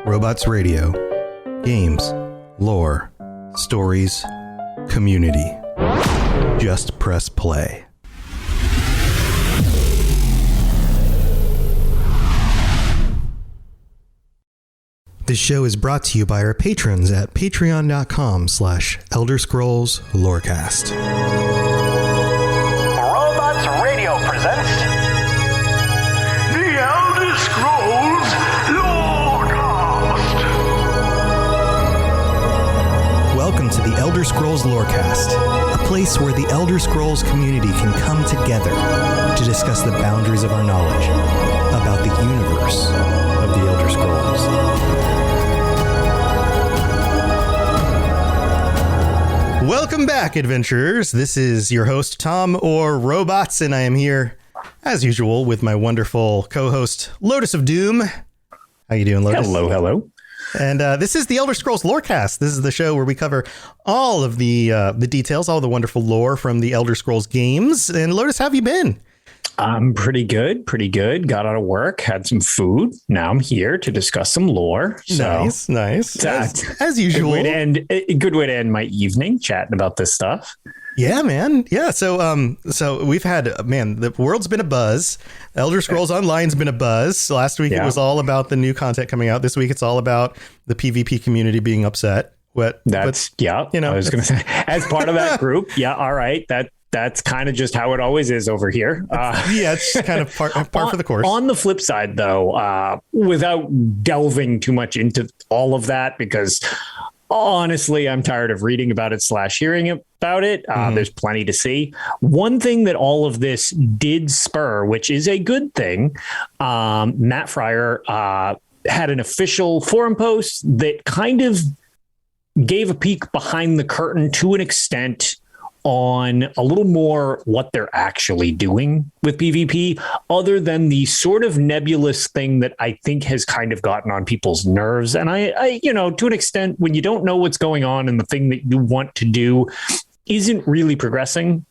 Robots Radio. Games, lore, stories, community. Just press play. This show is brought to you by our patrons at patreon.com/ElderScrollsLorecast. Robots Radio presents The Elder Scrolls Lorecast. Welcome to the Elder Scrolls Lorecast, a place where the Elder Scrolls community can come together to discuss the boundaries of our knowledge about the universe of the Elder Scrolls. Welcome back, adventurers. This is your host, Tom or Robots, and I am here, as usual, with my wonderful co-host, Lotus of Doom. How you doing, Lotus? Hello. And this is the Elder Scrolls Lorecast. This is the show where we cover all of the details, all the wonderful lore from the Elder Scrolls games. And Lotus, how have you been? I'm pretty good. Got out of work, had some food. Now I'm here to discuss some lore. So Nice. As usual. Good way to end my evening, chatting about this stuff. Yeah, man. Yeah. So we've had, the world's been a buzz. Elder Scrolls Online's been a buzz. Last week it was all about the new content coming out. This week it's all about the PvP community being upset. I was going to say, as part of that group. Yeah. All right. That's kind of just how it always is over here. It's kind of par for the course. On the flip side, though, without delving too much into all of that, because honestly, I'm tired of reading about it / hearing about it. There's plenty to see. One thing that all of this did spur, which is a good thing, Matt Fryer had an official forum post that kind of gave a peek behind the curtain to an extent on a little more what they're actually doing with PvP, other than the sort of nebulous thing that I think has kind of gotten on people's nerves. And I to an extent, when you don't know what's going on and the thing that you want to do isn't really progressing,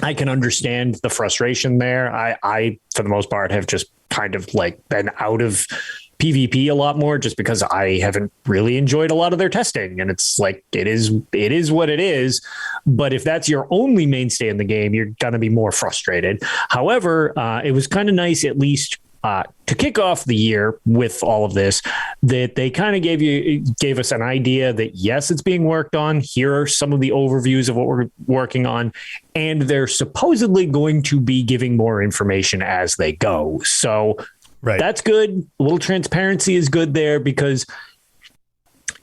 I can understand the frustration there. I for the most part, have just kind of like been out of PvP a lot more just because I haven't really enjoyed a lot of their testing, and it's like it is what it is. But if that's your only mainstay in the game, you're gonna be more frustrated. However, it was kind of nice, at least to kick off the year with all of this, that they kind of gave us an idea that yes, it's being worked on. Here are some of the overviews of what we're working on, and they're supposedly going to be giving more information as they go. So. Right. That's good. A little transparency is good there, because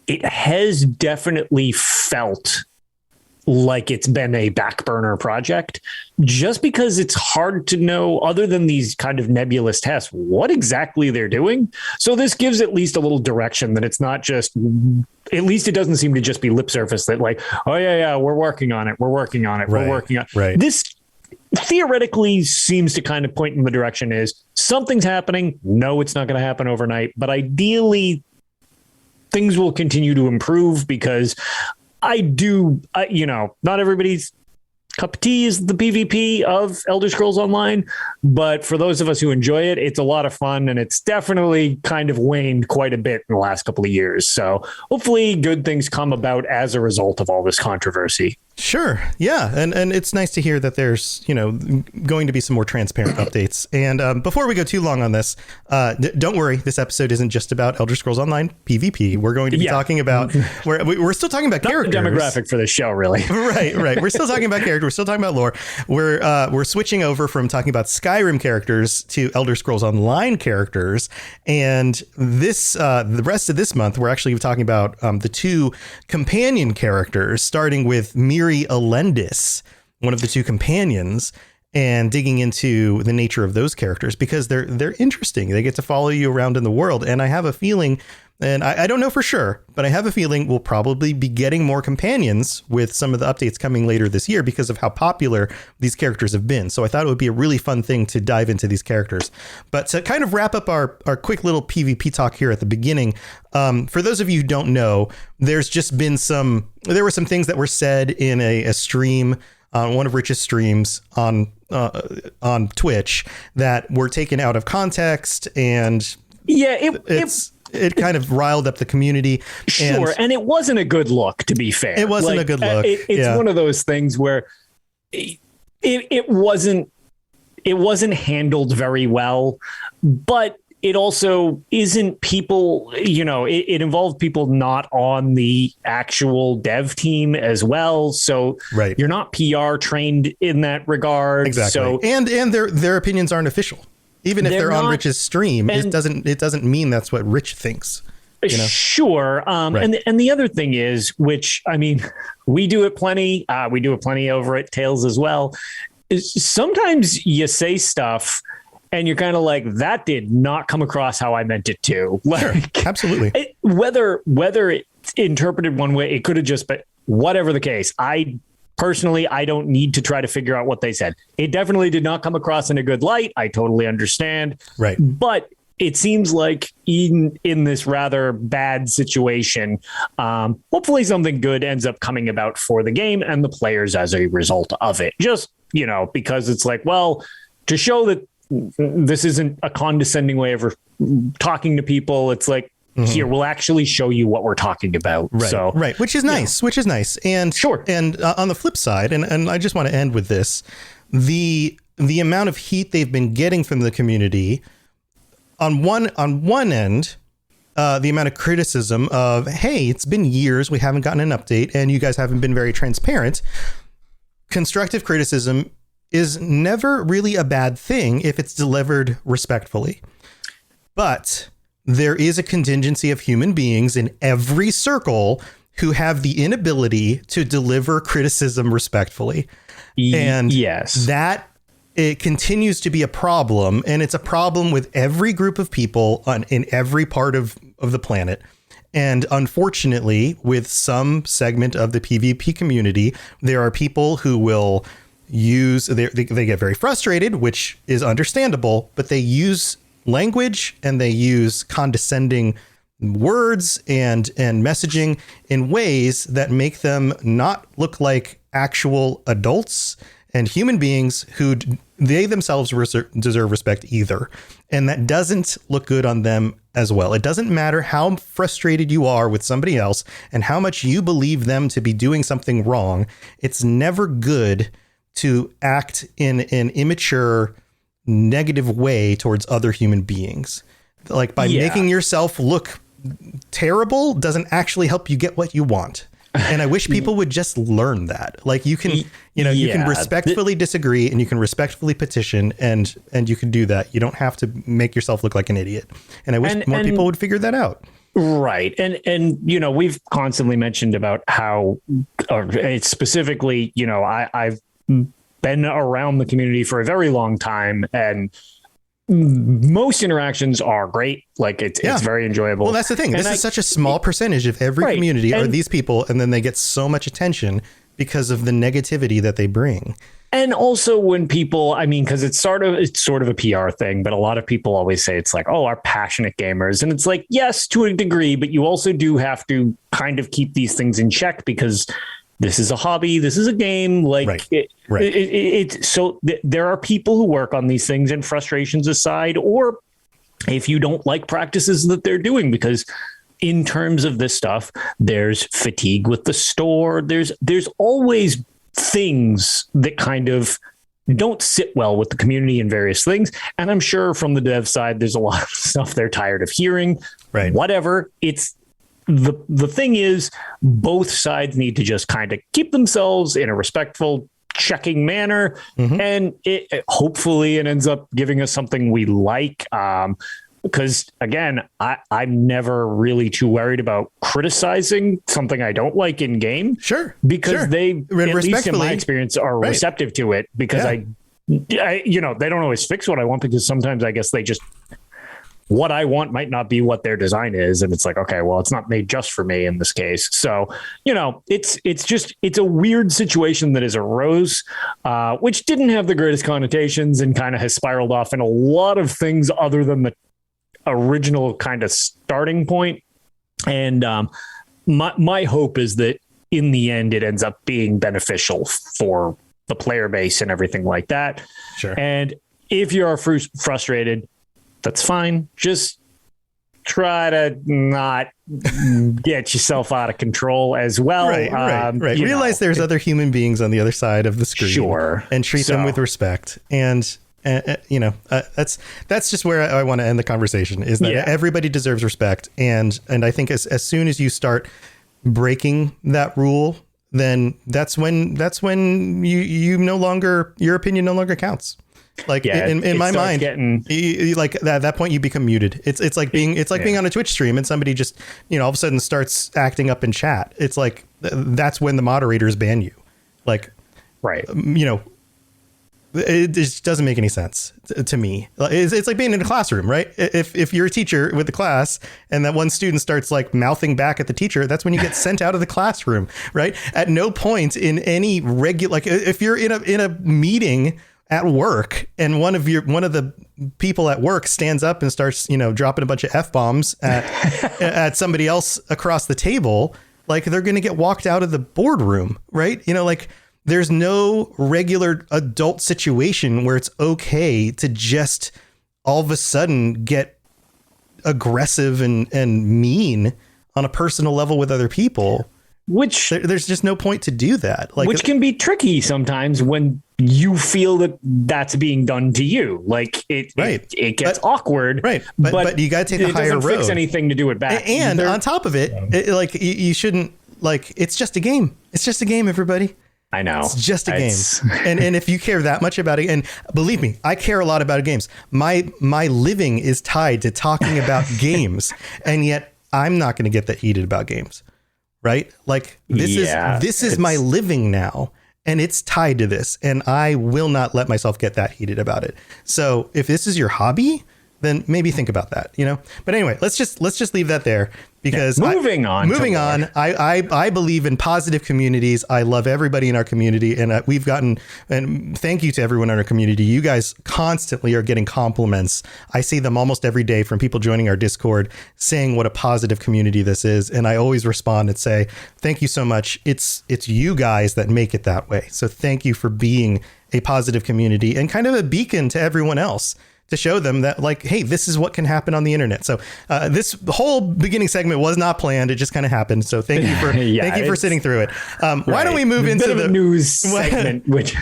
it has definitely felt like it's been a back burner project, just because it's hard to know, other than these kind of nebulous tests, what exactly they're doing. So this gives at least a little direction that it's not just, at least it doesn't seem to just be lip surface that like, oh yeah, we're working on it. Right. This theoretically seems to kind of point in the direction is something's happening. No, it's not going to happen overnight, but ideally things will continue to improve, because not everybody's cup of tea is the PvP of Elder Scrolls Online, but for those of us who enjoy it, it's a lot of fun, and it's definitely kind of waned quite a bit in the last couple of years. So hopefully good things come about as a result of all this controversy. Sure. Yeah. And it's nice to hear that there's, going to be some more transparent updates. And before we go too long on this, don't worry. This episode isn't just about Elder Scrolls Online PvP. We're going to be talking about, we're still talking about characters. Not the demographic for the show, really. Right. We're still talking about characters. We're still talking about lore. We're switching over from talking about Skyrim characters to Elder Scrolls Online characters. And the rest of this month, we're actually talking about the two companion characters, starting with Mirri Elendis, one of the two companions, and digging into the nature of those characters, because they're interesting. They get to follow you around in the world. And I have a feeling, and I don't know for sure, but I have a feeling we'll probably be getting more companions with some of the updates coming later this year, because of how popular these characters have been. So I thought it would be a really fun thing to dive into these characters. But to kind of wrap up our quick little PvP talk here at the beginning, for those of you who don't know, there were some things that were said in a stream, one of Rich's streams on Twitch, that were taken out of context, and it kind of riled up the community. Sure, and it wasn't a good look, to be fair. It wasn't a good look. It's one of those things where it wasn't handled very well, but it also isn't people, it involved people not on the actual dev team as well. So you're not PR trained in that regard. Exactly. So, and their opinions aren't official. Even if they're on Rich's stream, it doesn't mean that's what Rich thinks. Sure. And the other thing is, which, I mean, we do it plenty. We do it plenty over at Tales as well. Is sometimes you say stuff and you're kind of like, that did not come across how I meant it to. Sure, absolutely. Whether it's interpreted one way, it could have just been whatever the case. I don't need to try to figure out what they said. It definitely did not come across in a good light. I totally understand. Right. But it seems like in this rather bad situation, hopefully something good ends up coming about for the game and the players as a result of it. Just, because it's like, well, to show that this isn't a condescending way of talking to people, it's like, here, we'll actually show you what we're talking about. Right. Which is nice. And sure. And on the flip side, and I just want to end with this, the amount of heat they've been getting from the community on one end, the amount of criticism of, hey, it's been years, we haven't gotten an update and you guys haven't been very transparent. Constructive criticism is never really a bad thing if it's delivered respectfully. But there is a contingency of human beings in every circle who have the inability to deliver criticism respectfully. And that it continues to be a problem. And it's a problem with every group of people in every part of the planet. And unfortunately, with some segment of the PvP community, there are people who will they get very frustrated, which is understandable, but they use language and they use condescending words and messaging in ways that make them not look like actual adults and human beings who they themselves deserve respect either. And that doesn't look good on them as well. It doesn't matter how frustrated you are with somebody else and how much you believe them to be doing something wrong. It's never good to act in an immature, negative way towards other human beings. Like by making yourself look terrible doesn't actually help you get what you want. And I wish people would just learn that. Like you can, you can respectfully disagree and you can respectfully petition and you can do that. You don't have to make yourself look like an idiot. And I wish more people would figure that out. Right. And we've constantly mentioned about how, or it's specifically, I've been around the community for a very long time and most interactions are great. Like it's very enjoyable. Well, that's the thing. This is such a small percentage of every community are these people. And then they get so much attention because of the negativity that they bring. And also when people, because it's sort of a PR thing, but a lot of people always say it's like, oh, our passionate gamers. And it's like, yes, to a degree, but you also do have to kind of keep these things in check because this is a hobby. This is a game. Like there are people who work on these things and frustrations aside, or if you don't like practices that they're doing, because in terms of this stuff, there's fatigue with the store. There's always things that kind of don't sit well with the community and various things. And I'm sure from the dev side, there's a lot of stuff they're tired of hearing, whatever. It's, the thing is, both sides need to just kind of keep themselves in a respectful, checking manner, and hopefully it ends up giving us something we like. Because again, I'm never really too worried about criticizing something I don't like in game. Sure, because they, at least in my experience, are receptive to it. Because I, they don't always fix what I want because sometimes I guess they just. What I want might not be what their design is. And it's like, okay, well, it's not made just for me in this case. So, it's a weird situation that has arose, which didn't have the greatest connotations and kind of has spiraled off in a lot of things other than the original kind of starting point. And my hope is that in the end, it ends up being beneficial for the player base and everything like that. Sure. And if you are frustrated, that's fine. Just try to not get yourself out of control as well. Right. Realize there's other human beings on the other side of the screen. Sure. And treat them with respect. And that's just where I want to end the conversation, is that everybody deserves respect. And I think as soon as you start breaking that rule, then that's when you no longer, your opinion no longer counts. Like in my mind, like at that point you become muted. It's like being on a Twitch stream and somebody just, all of a sudden starts acting up in chat. It's like, that's when the moderators ban you. Like, right. It just doesn't make any sense to me. It's like being in a classroom, right? If you're a teacher with the class and that one student starts like mouthing back at the teacher, that's when you get sent out of the classroom, right? At no point in any regular, like if you're in a meeting at work and one of the people at work stands up and starts, dropping a bunch of F-bombs at somebody else across the table, like they're going to get walked out of the boardroom, right? There's no regular adult situation where it's okay to just all of a sudden get aggressive and mean on a personal level with other people. Which there's just no point to do that. Like, which can be tricky sometimes when you feel that that's being done to you. Like it gets awkward. Right. But you got to take the higher road. It doesn't fix anything to do it back. And on top of it, like you shouldn't, like, it's just a game. It's just a game, everybody. I know. It's just a game. And if you care that much about it, and believe me, I care a lot about games. My living is tied to talking about games. And yet I'm not going to get that heated about games. Right? Like this is my living now, and it's tied to this, and I will not let myself get that heated about it. So if this is your hobby, then maybe think about that, But anyway, let's just leave that there, because moving on. I believe in positive communities. I love everybody in our community, and and thank you to everyone in our community. You guys constantly are getting compliments. I see them almost every day from people joining our Discord saying what a positive community this is, and I always respond and say thank you so much. It's you guys that make it that way. So thank you for being a positive community and kind of a beacon to everyone else, to show them that, like, hey, this is what can happen on the internet. So this whole beginning segment was not planned. It just kind of happened. So thank you for for sitting through it. Why don't we move into the news segment? Which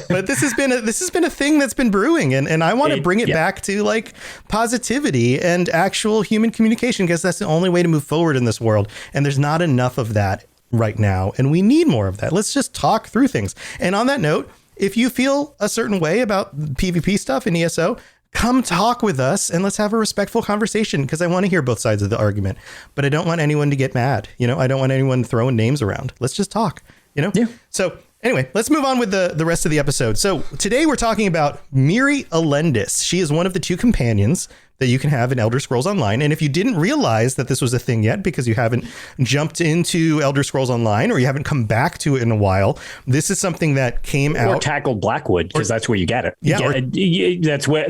but this has been a thing that's been brewing, and I want to bring it back to like positivity and actual human communication, because that's the only way to move forward in this world. And there's not enough of that right now, and we need more of that. Let's just talk through things. And on that note, if you feel a certain way about PvP stuff in ESO, come talk with us and let's have a respectful conversation, because I want to hear both sides of the argument, but I don't want anyone to get mad. I don't want anyone throwing names around. Let's just talk, Yeah. So anyway, let's move on with the rest of the episode. So today we're talking about Mirri Elendis. She is one of the two companions that you can have in Elder Scrolls Online. And if you didn't realize that this was a thing yet, because you haven't jumped into Elder Scrolls Online or you haven't come back to it in a while, this is something that came out. Or tackled Blackwood, because that's where you get it.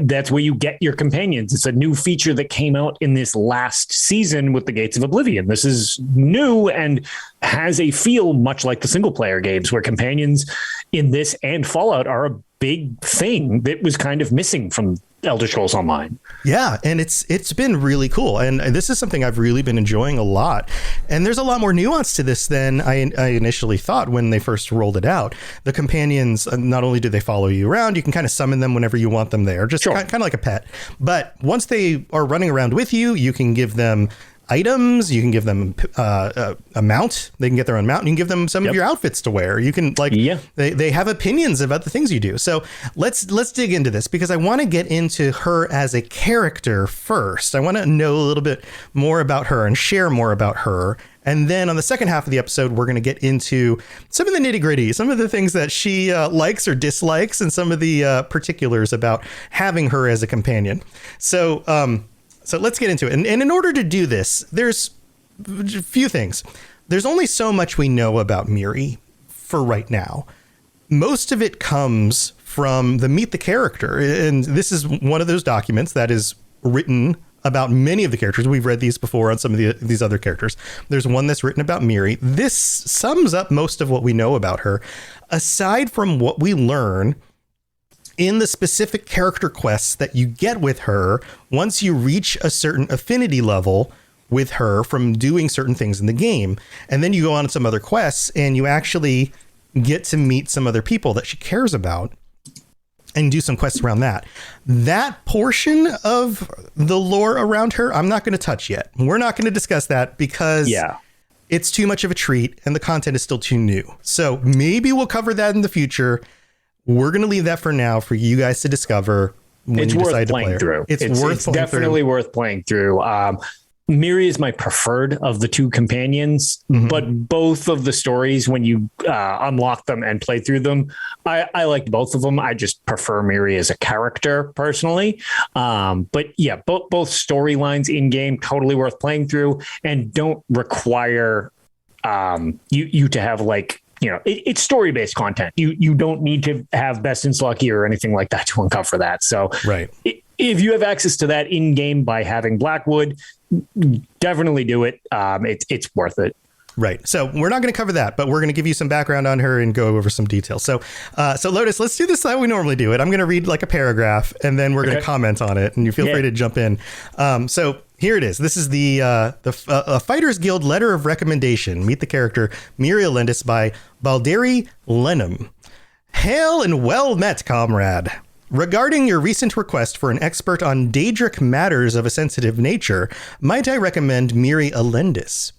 That's where you get your companions. It's a new feature that came out in this last season with the Gates of Oblivion. This is new and has a feel much like the single player games, where companions in this and Fallout are a big thing that was kind of missing from Elder Scrolls Online. Yeah, and it's been really cool, and this is something I've really been enjoying a lot. And there's a lot more nuance to this than I initially thought when they first rolled it out. The companions, not only do they follow you around, you can kind of summon them whenever you want them there, just kind of like a pet. But once they are running around with you, you can give them items, you can give them a mount, they can get their own mount, and you can give them some of your outfits to wear. You can they have opinions about the things you do. So let's dig into this, because I want to get into her as a character first. I want to know a little bit more about her and share more about her. And then on the second half of the episode, we're going to get into some of the nitty gritty, some of the things that she likes or dislikes, and some of the particulars about having her as a companion. So let's get into it. And in order to do this, there's a few things. There's only so much we know about Mirri for right now. Most of it comes from the Meet the Character. And this is one of those documents that is written about many of the characters. We've read these before on some of these other characters. There's one that's written about Mirri. This sums up most of what we know about her. Aside from what we learn in the specific character quests that you get with her, once you reach a certain affinity level with her from doing certain things in the game, and then you go on some other quests and you actually get to meet some other people that she cares about and do some quests around that. That portion of the lore around her, I'm not going to touch yet. We're not going to discuss that because it's too much of a treat and the content is still too new. So maybe we'll cover that in the future. We're going to leave that for now for you guys to discover when you decide to play her. It's definitely worth playing through. Mirri is my preferred of the two companions, but both of the stories, when you unlock them and play through them, I liked both of them. I just prefer Mirri as a character personally. But yeah, both storylines in game, totally worth playing through and don't require you to have it's story-based content. You don't need to have Best in Slot gear or anything like that to uncover that. So if you have access to that in game by having Blackwood, definitely do it. It's worth it. Right. So we're not going to cover that, but we're going to give you some background on her and go over some details. So Lotus, let's do this how we normally do it. I'm going to read like a paragraph and then we're going to comment on it and you feel free to jump in. So here it is. This is the Fighters Guild Letter of Recommendation. Meet the character Mirri Elendis by Balderi Lenham. Hail and well met, comrade. Regarding your recent request for an expert on Daedric matters of a sensitive nature, might I recommend Mirri Elendis?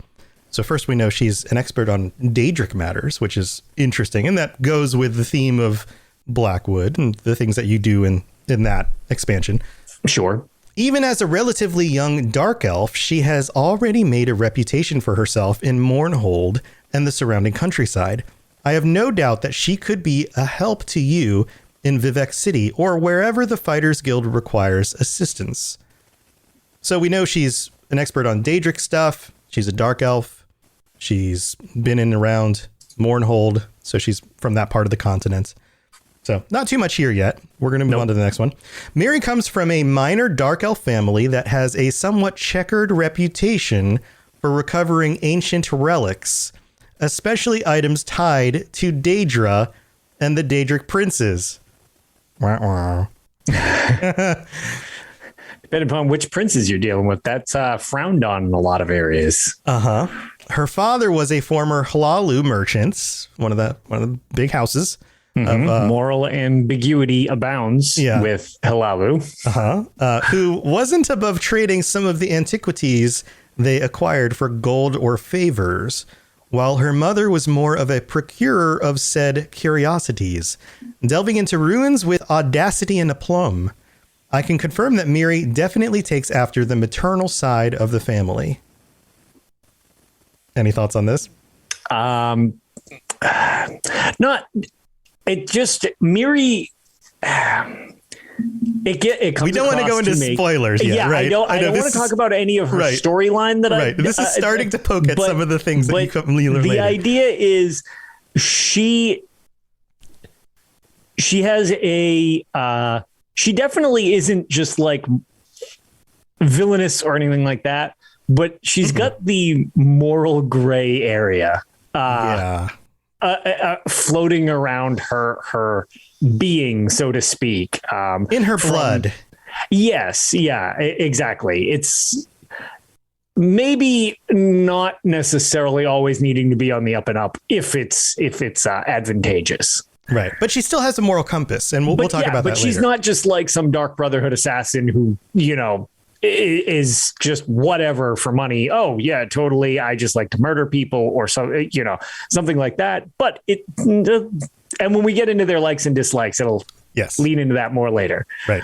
So first we know she's an expert on Daedric matters, which is interesting. And that goes with the theme of Blackwood and the things that you do in that expansion. Sure. Even as a relatively young dark elf, she has already made a reputation for herself in Mournhold and the surrounding countryside. I have no doubt that she could be a help to you in Vivec City or wherever the Fighters Guild requires assistance. So we know she's an expert on Daedric stuff. She's a dark elf. She's been in and around Mournhold, so she's from that part of the continent. So not too much here yet. We're going to move on to the next one. Mirri comes from a minor dark elf family that has a somewhat checkered reputation for recovering ancient relics, especially items tied to Daedra and the Daedric princes. Depending upon which princes you're dealing with, that's frowned on in a lot of areas. Her father was a former Hlalu merchant, one of the big houses. Moral ambiguity abounds with Hlalu. Who wasn't above trading some of the antiquities they acquired for gold or favors, while her mother was more of a procurer of said curiosities, delving into ruins with audacity and aplomb. I can confirm that Mirri definitely takes after the maternal side of the family. Any thoughts on this? Mirri. It comes. We don't want to go into spoilers yet, right? I don't want to talk about any of her storyline that This is starting to poke at some of the things that you come later. The idea is she has she definitely isn't just like villainous or anything like that, but she's got the moral gray area floating around her being, so to speak, in her blood. Yes. Yeah, exactly. It's maybe not necessarily always needing to be on the up and up if it's advantageous. Right. But she still has a moral compass, and we'll talk about that later. But she's not just like some Dark Brotherhood assassin who, is just whatever for money. Oh, yeah, totally. I just like to murder people or so, something like that. But and when we get into their likes and dislikes, it'll lean into that more later. Right.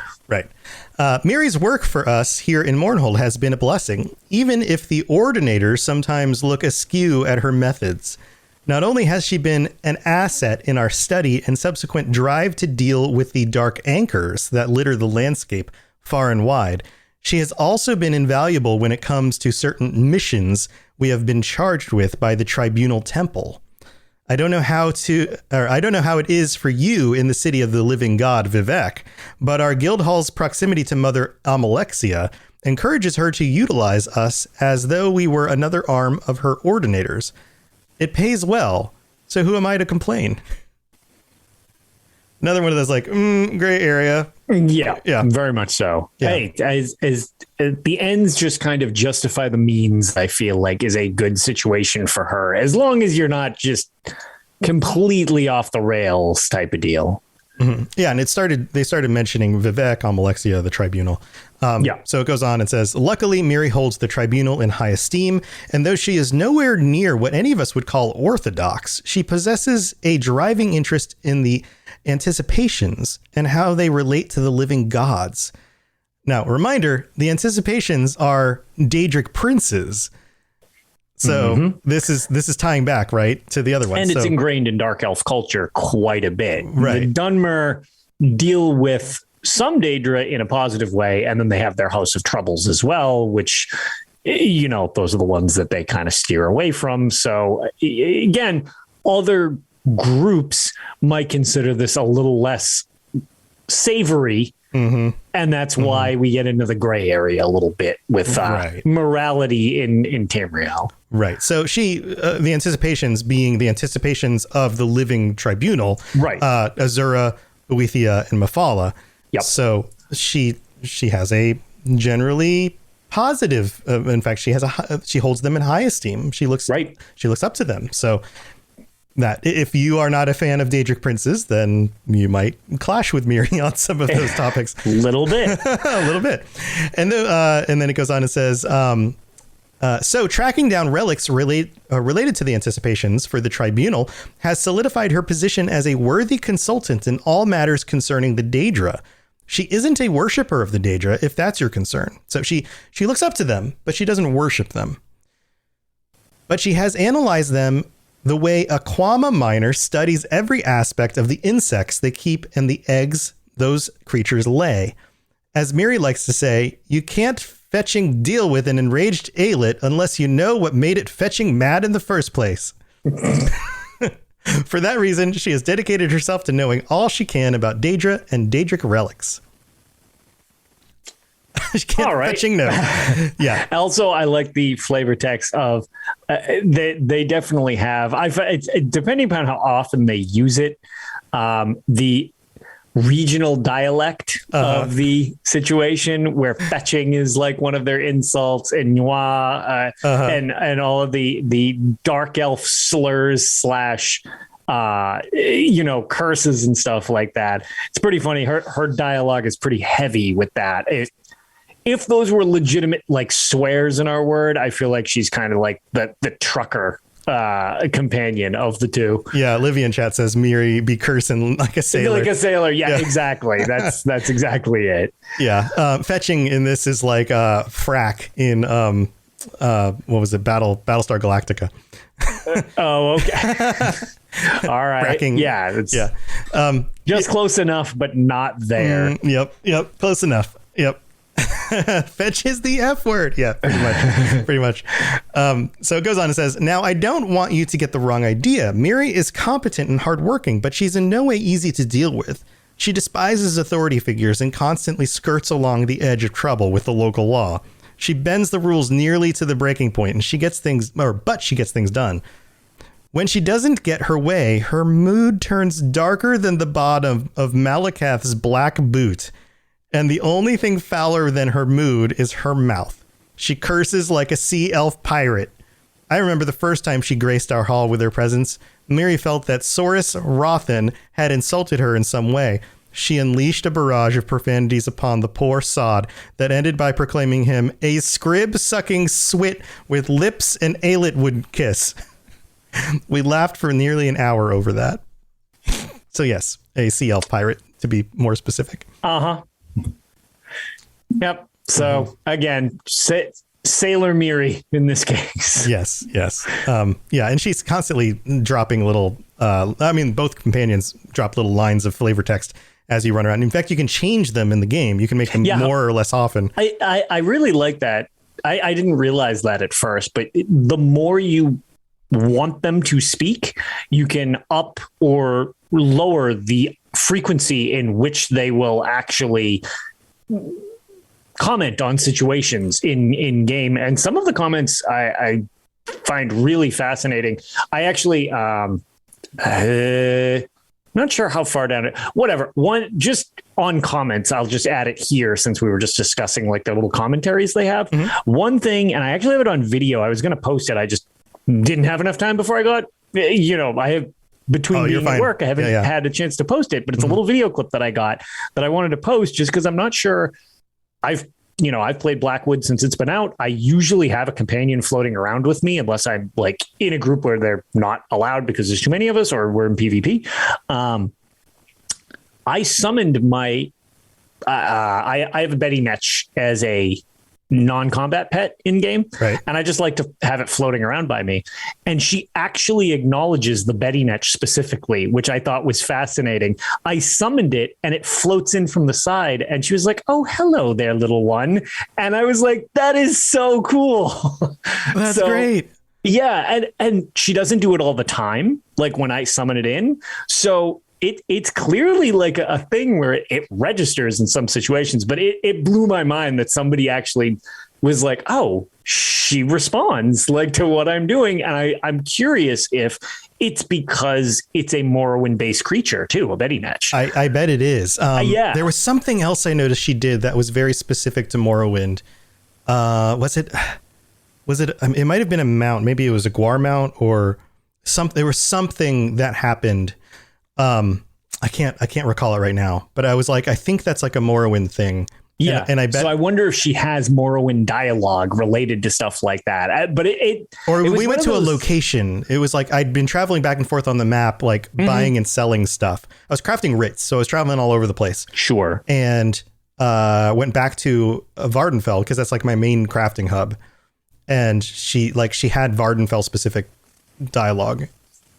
Mirri's work for us here in Mournhold has been a blessing, even if the Ordinators sometimes look askew at her methods. Not only has she been an asset in our study and subsequent drive to deal with the dark anchors that litter the landscape far and wide, she has also been invaluable when it comes to certain missions we have been charged with by the Tribunal Temple. I don't know how it is for you in the city of the living god Vivec, but our guild hall's proximity to Mother Amalexia encourages her to utilize us as though we were another arm of her Ordinators. It pays well, so who am I to complain? Another one of those like gray area. Yeah, very much so. Yeah. Hey, as the ends just kind of justify the means, I feel like is a good situation for her, as long as you're not just completely off the rails type of deal. Mm-hmm. Yeah, and they started mentioning Vivek, Almalexia, the tribunal. So it goes on and says, luckily, Mirri holds the tribunal in high esteem, and though she is nowhere near what any of us would call orthodox, she possesses a driving interest in the anticipations and how they relate to the living gods. Now, reminder, the anticipations are Daedric princes. So this is tying back, right, to the other one. And it's ingrained in Dark Elf culture quite a bit. Right. The Dunmer deal with some Daedra in a positive way, and then they have their House of Troubles as well, which, those are the ones that they kind of steer away from. So again, other groups might consider this a little less savory. And that's why we get into the gray area a little bit with morality in Tamriel. Right. So the anticipations being the anticipations of the living tribunal, right? Azura, Uithia, and Mephala. Yep. So she has a generally positive. In fact, she holds them in high esteem. She looks up to them. So that if you are not a fan of Daedric princes, then you might clash with Mirri on some of those topics. A little bit. And then it goes on and says, so tracking down relics related to the anticipations for the tribunal has solidified her position as a worthy consultant in all matters concerning the Daedra. She isn't a worshiper of the Daedra, if that's your concern. So she looks up to them, but she doesn't worship them. But she has analyzed them the way a Quama miner studies every aspect of the insects they keep and the eggs those creatures lay. As Mirri likes to say, you can't fetching deal with an enraged Aelit unless you know what made it fetching mad in the first place. For that reason, she has dedicated herself to knowing all she can about Daedra and Daedric relics. She can't fetching no. Yeah. Also, I like the flavor text of they definitely have. Depending upon how often they use it, the regional dialect of the situation, where fetching is like one of their insults, and noir, and all of the dark elf slurs / curses and stuff like that. It's pretty funny. Her dialogue is pretty heavy with that. If those were legitimate like swears in our word, I feel like she's kind of like the trucker companion of the two. Yeah, Olivia in chat says Mirri be cursing like a sailor. Like a sailor, yeah. Exactly. That's exactly it. Yeah, fetching in this is like frack in what was it, Battlestar Galactica. Oh, okay. All right. Fracking. Yeah, just close enough, but not there. Yep, close enough. Yep. Fetch is the F word. Yeah, pretty much. So it goes on and says, now I don't want you to get the wrong idea. Mirri is competent and hardworking, but she's in no way easy to deal with. She despises authority figures and constantly skirts along the edge of trouble with the local law. She bends the rules nearly to the breaking point, and she gets things done. When she doesn't get her way, her mood turns darker than the bottom of Malakath's black boot. And the only thing fouler than her mood is her mouth. She curses like a sea elf pirate. I remember the first time she graced our hall with her presence. Mirri felt that Saurus Rothan had insulted her in some way. She unleashed a barrage of profanities upon the poor sod that ended by proclaiming him a scrib-sucking swit with lips an Aelit would kiss. We laughed for nearly an hour over that. So yes, a sea elf pirate, to be more specific. Uh-huh. Yep. So again, Sailor Mirri in this case. Yes. Yeah. And she's constantly dropping little, both companions drop little lines of flavor text as you run around. In fact, you can change them in the game. You can make them more or less often. I really like that. I didn't realize that at first, but the more you want them to speak, you can up or lower the frequency in which they will actually comment on situations in game. And some of the comments I find really fascinating. I actually Not sure how far down it. Whatever. One just on comments, I'll just add it here since we were just discussing like the little commentaries they have. One thing, and I actually have it on video. I was going to post it. I just didn't have enough time before I got. I have between being at work, I haven't had a chance to post it. But it's a little video clip that I got that I wanted to post just because I'm not sure. I've played Blackwood since it's been out. I usually have a companion floating around with me unless I'm like in a group where they're not allowed because there's too many of us or we're in PvP. I summoned my, I have a Betty Netch as a non-combat pet in game. Right. And I just like to have it floating around by me. And she actually acknowledges the Betty Netch specifically, which I thought was fascinating. I summoned it and it floats in from the side and she was like, "Oh, hello there, little one." And I was like, that is so cool. That's great. Yeah. And she doesn't do it all the time, like when I summon it in. So it's clearly like a thing where it registers in some situations, but it blew my mind that somebody actually was like, "Oh, she responds like to what I'm doing." And I'm curious if it's because it's a Morrowind based creature too, a Betty Netch. I bet it is. There was something else I noticed she did that was very specific to Morrowind. Was it, it might've been a mount. Maybe it was a Guar mount or something. There was something that happened. I can't recall it right now, but I was like, I think that's like a Morrowind thing. Yeah. And I bet. So I wonder if she has Morrowind dialogue related to stuff like that. But we went to a location. It was like, I'd been traveling back and forth on the map, like buying and selling stuff. I was crafting writs. So I was traveling all over the place. Sure. And, went back to Vardenfell because that's like my main crafting hub. And she had Vardenfell specific dialogue.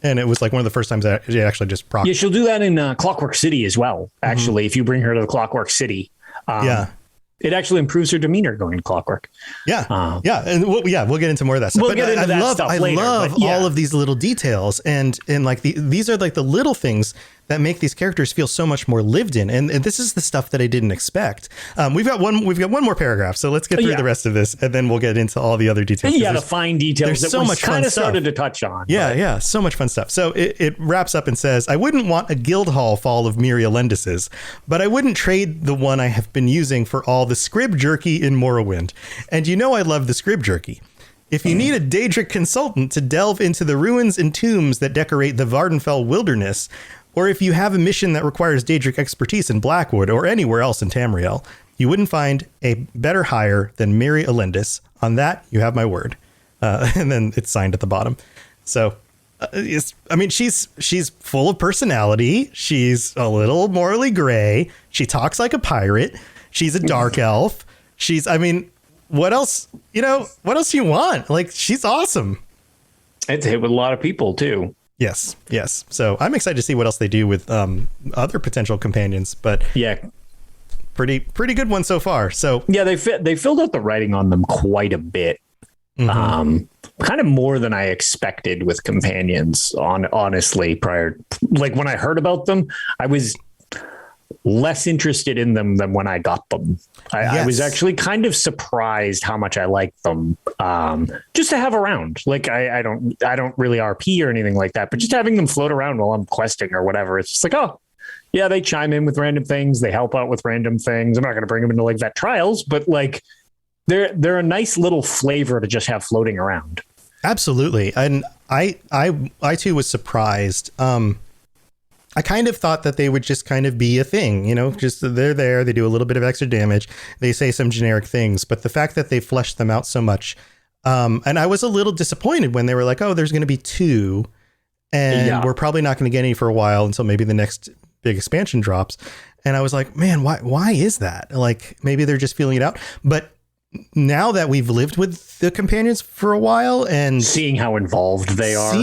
And it was like one of the first times that it actually just proc. Yeah, she'll do that in Clockwork City as well, actually, if you bring her to the Clockwork City. It actually improves her demeanor going to Clockwork. Yeah. And we'll get into more of that stuff. We'll get into that stuff later. I love all of these little details. And like these are like the little things that make these characters feel so much more lived in. And this is the stuff that I didn't expect. We've got one more paragraph. So let's get through the rest of this and then we'll get into all the other details. Yeah, the fine details that so much kind of started to touch on. Yeah, so much fun stuff. So it wraps up and says, "I wouldn't want a guild hall fall of Mirri Elendis, but I wouldn't trade the one I have been using for all the scrib jerky in Morrowind. And I love the scrib jerky. If you need a Daedric consultant to delve into the ruins and tombs that decorate the Vardenfell wilderness, or if you have a mission that requires Daedric expertise in Blackwood or anywhere else in Tamriel, you wouldn't find a better hire than Mirri Elendis. On that, you have my word." And then it's signed at the bottom. So, she's full of personality. She's a little morally gray. She talks like a pirate. She's a dark elf. What else? What else do you want? Like, she's awesome. It's hit with a lot of people too. Yes. So I'm excited to see what else they do with other potential companions. But yeah, pretty good one so far. So yeah, they filled out the writing on them quite a bit. Kind of more than I expected with companions. Honestly, like when I heard about them, I was less interested in them than when I got them. I was actually kind of surprised how much I liked them. Just to have around. Like I don't really RP or anything like that, but just having them float around while I'm questing or whatever. It's just like, oh yeah, they chime in with random things. They help out with random things. I'm not going to bring them into like vet trials, but like they're a nice little flavor to just have floating around. Absolutely. And I too was surprised. I kind of thought that they would just kind of be a thing, just they're there. They do a little bit of extra damage. They say some generic things, but the fact that they fleshed them out so much. And I was a little disappointed when they were like, "Oh, there's going to be 2 and we're probably not going to get any for a while until maybe the next big expansion drops." And I was like, man, why is that? Like, maybe they're just feeling it out. But now that we've lived with the companions for a while and seeing how involved they are,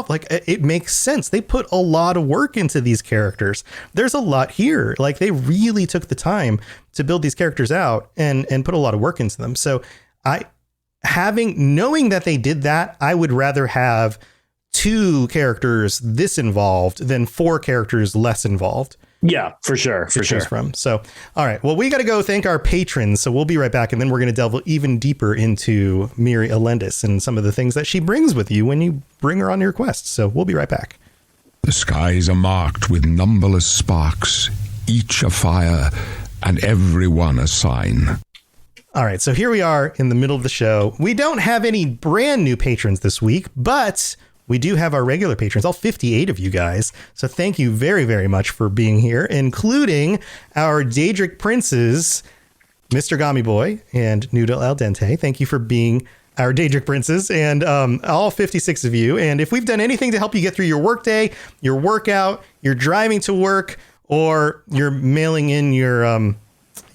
like it makes sense. They put a lot of work into these characters. There's a lot here. Like they really took the time to build these characters out and put a lot of work into them. So knowing that they did that, I would rather have 2 characters this involved than 4 characters less involved. Yeah, for sure. From. So, all right. Well, we got to go thank our patrons. So we'll be right back. And then we're going to delve even deeper into Mirri Elendis and some of the things that she brings with you when you bring her on your quests. So we'll be right back. The skies are marked with numberless sparks, each a fire, and every one a sign. All right, so here we are in the middle of the show. We don't have any brand new patrons this week, but we do have our regular patrons, all 58 of you guys. So thank you very, very much for being here, including our Daedric Princes, Mr. Gami Boy and Noodle Al Dente. Thank you for being our Daedric Princes, and all 56 of you. And if we've done anything to help you get through your workday, your workout, you're driving to work, or you're mailing in your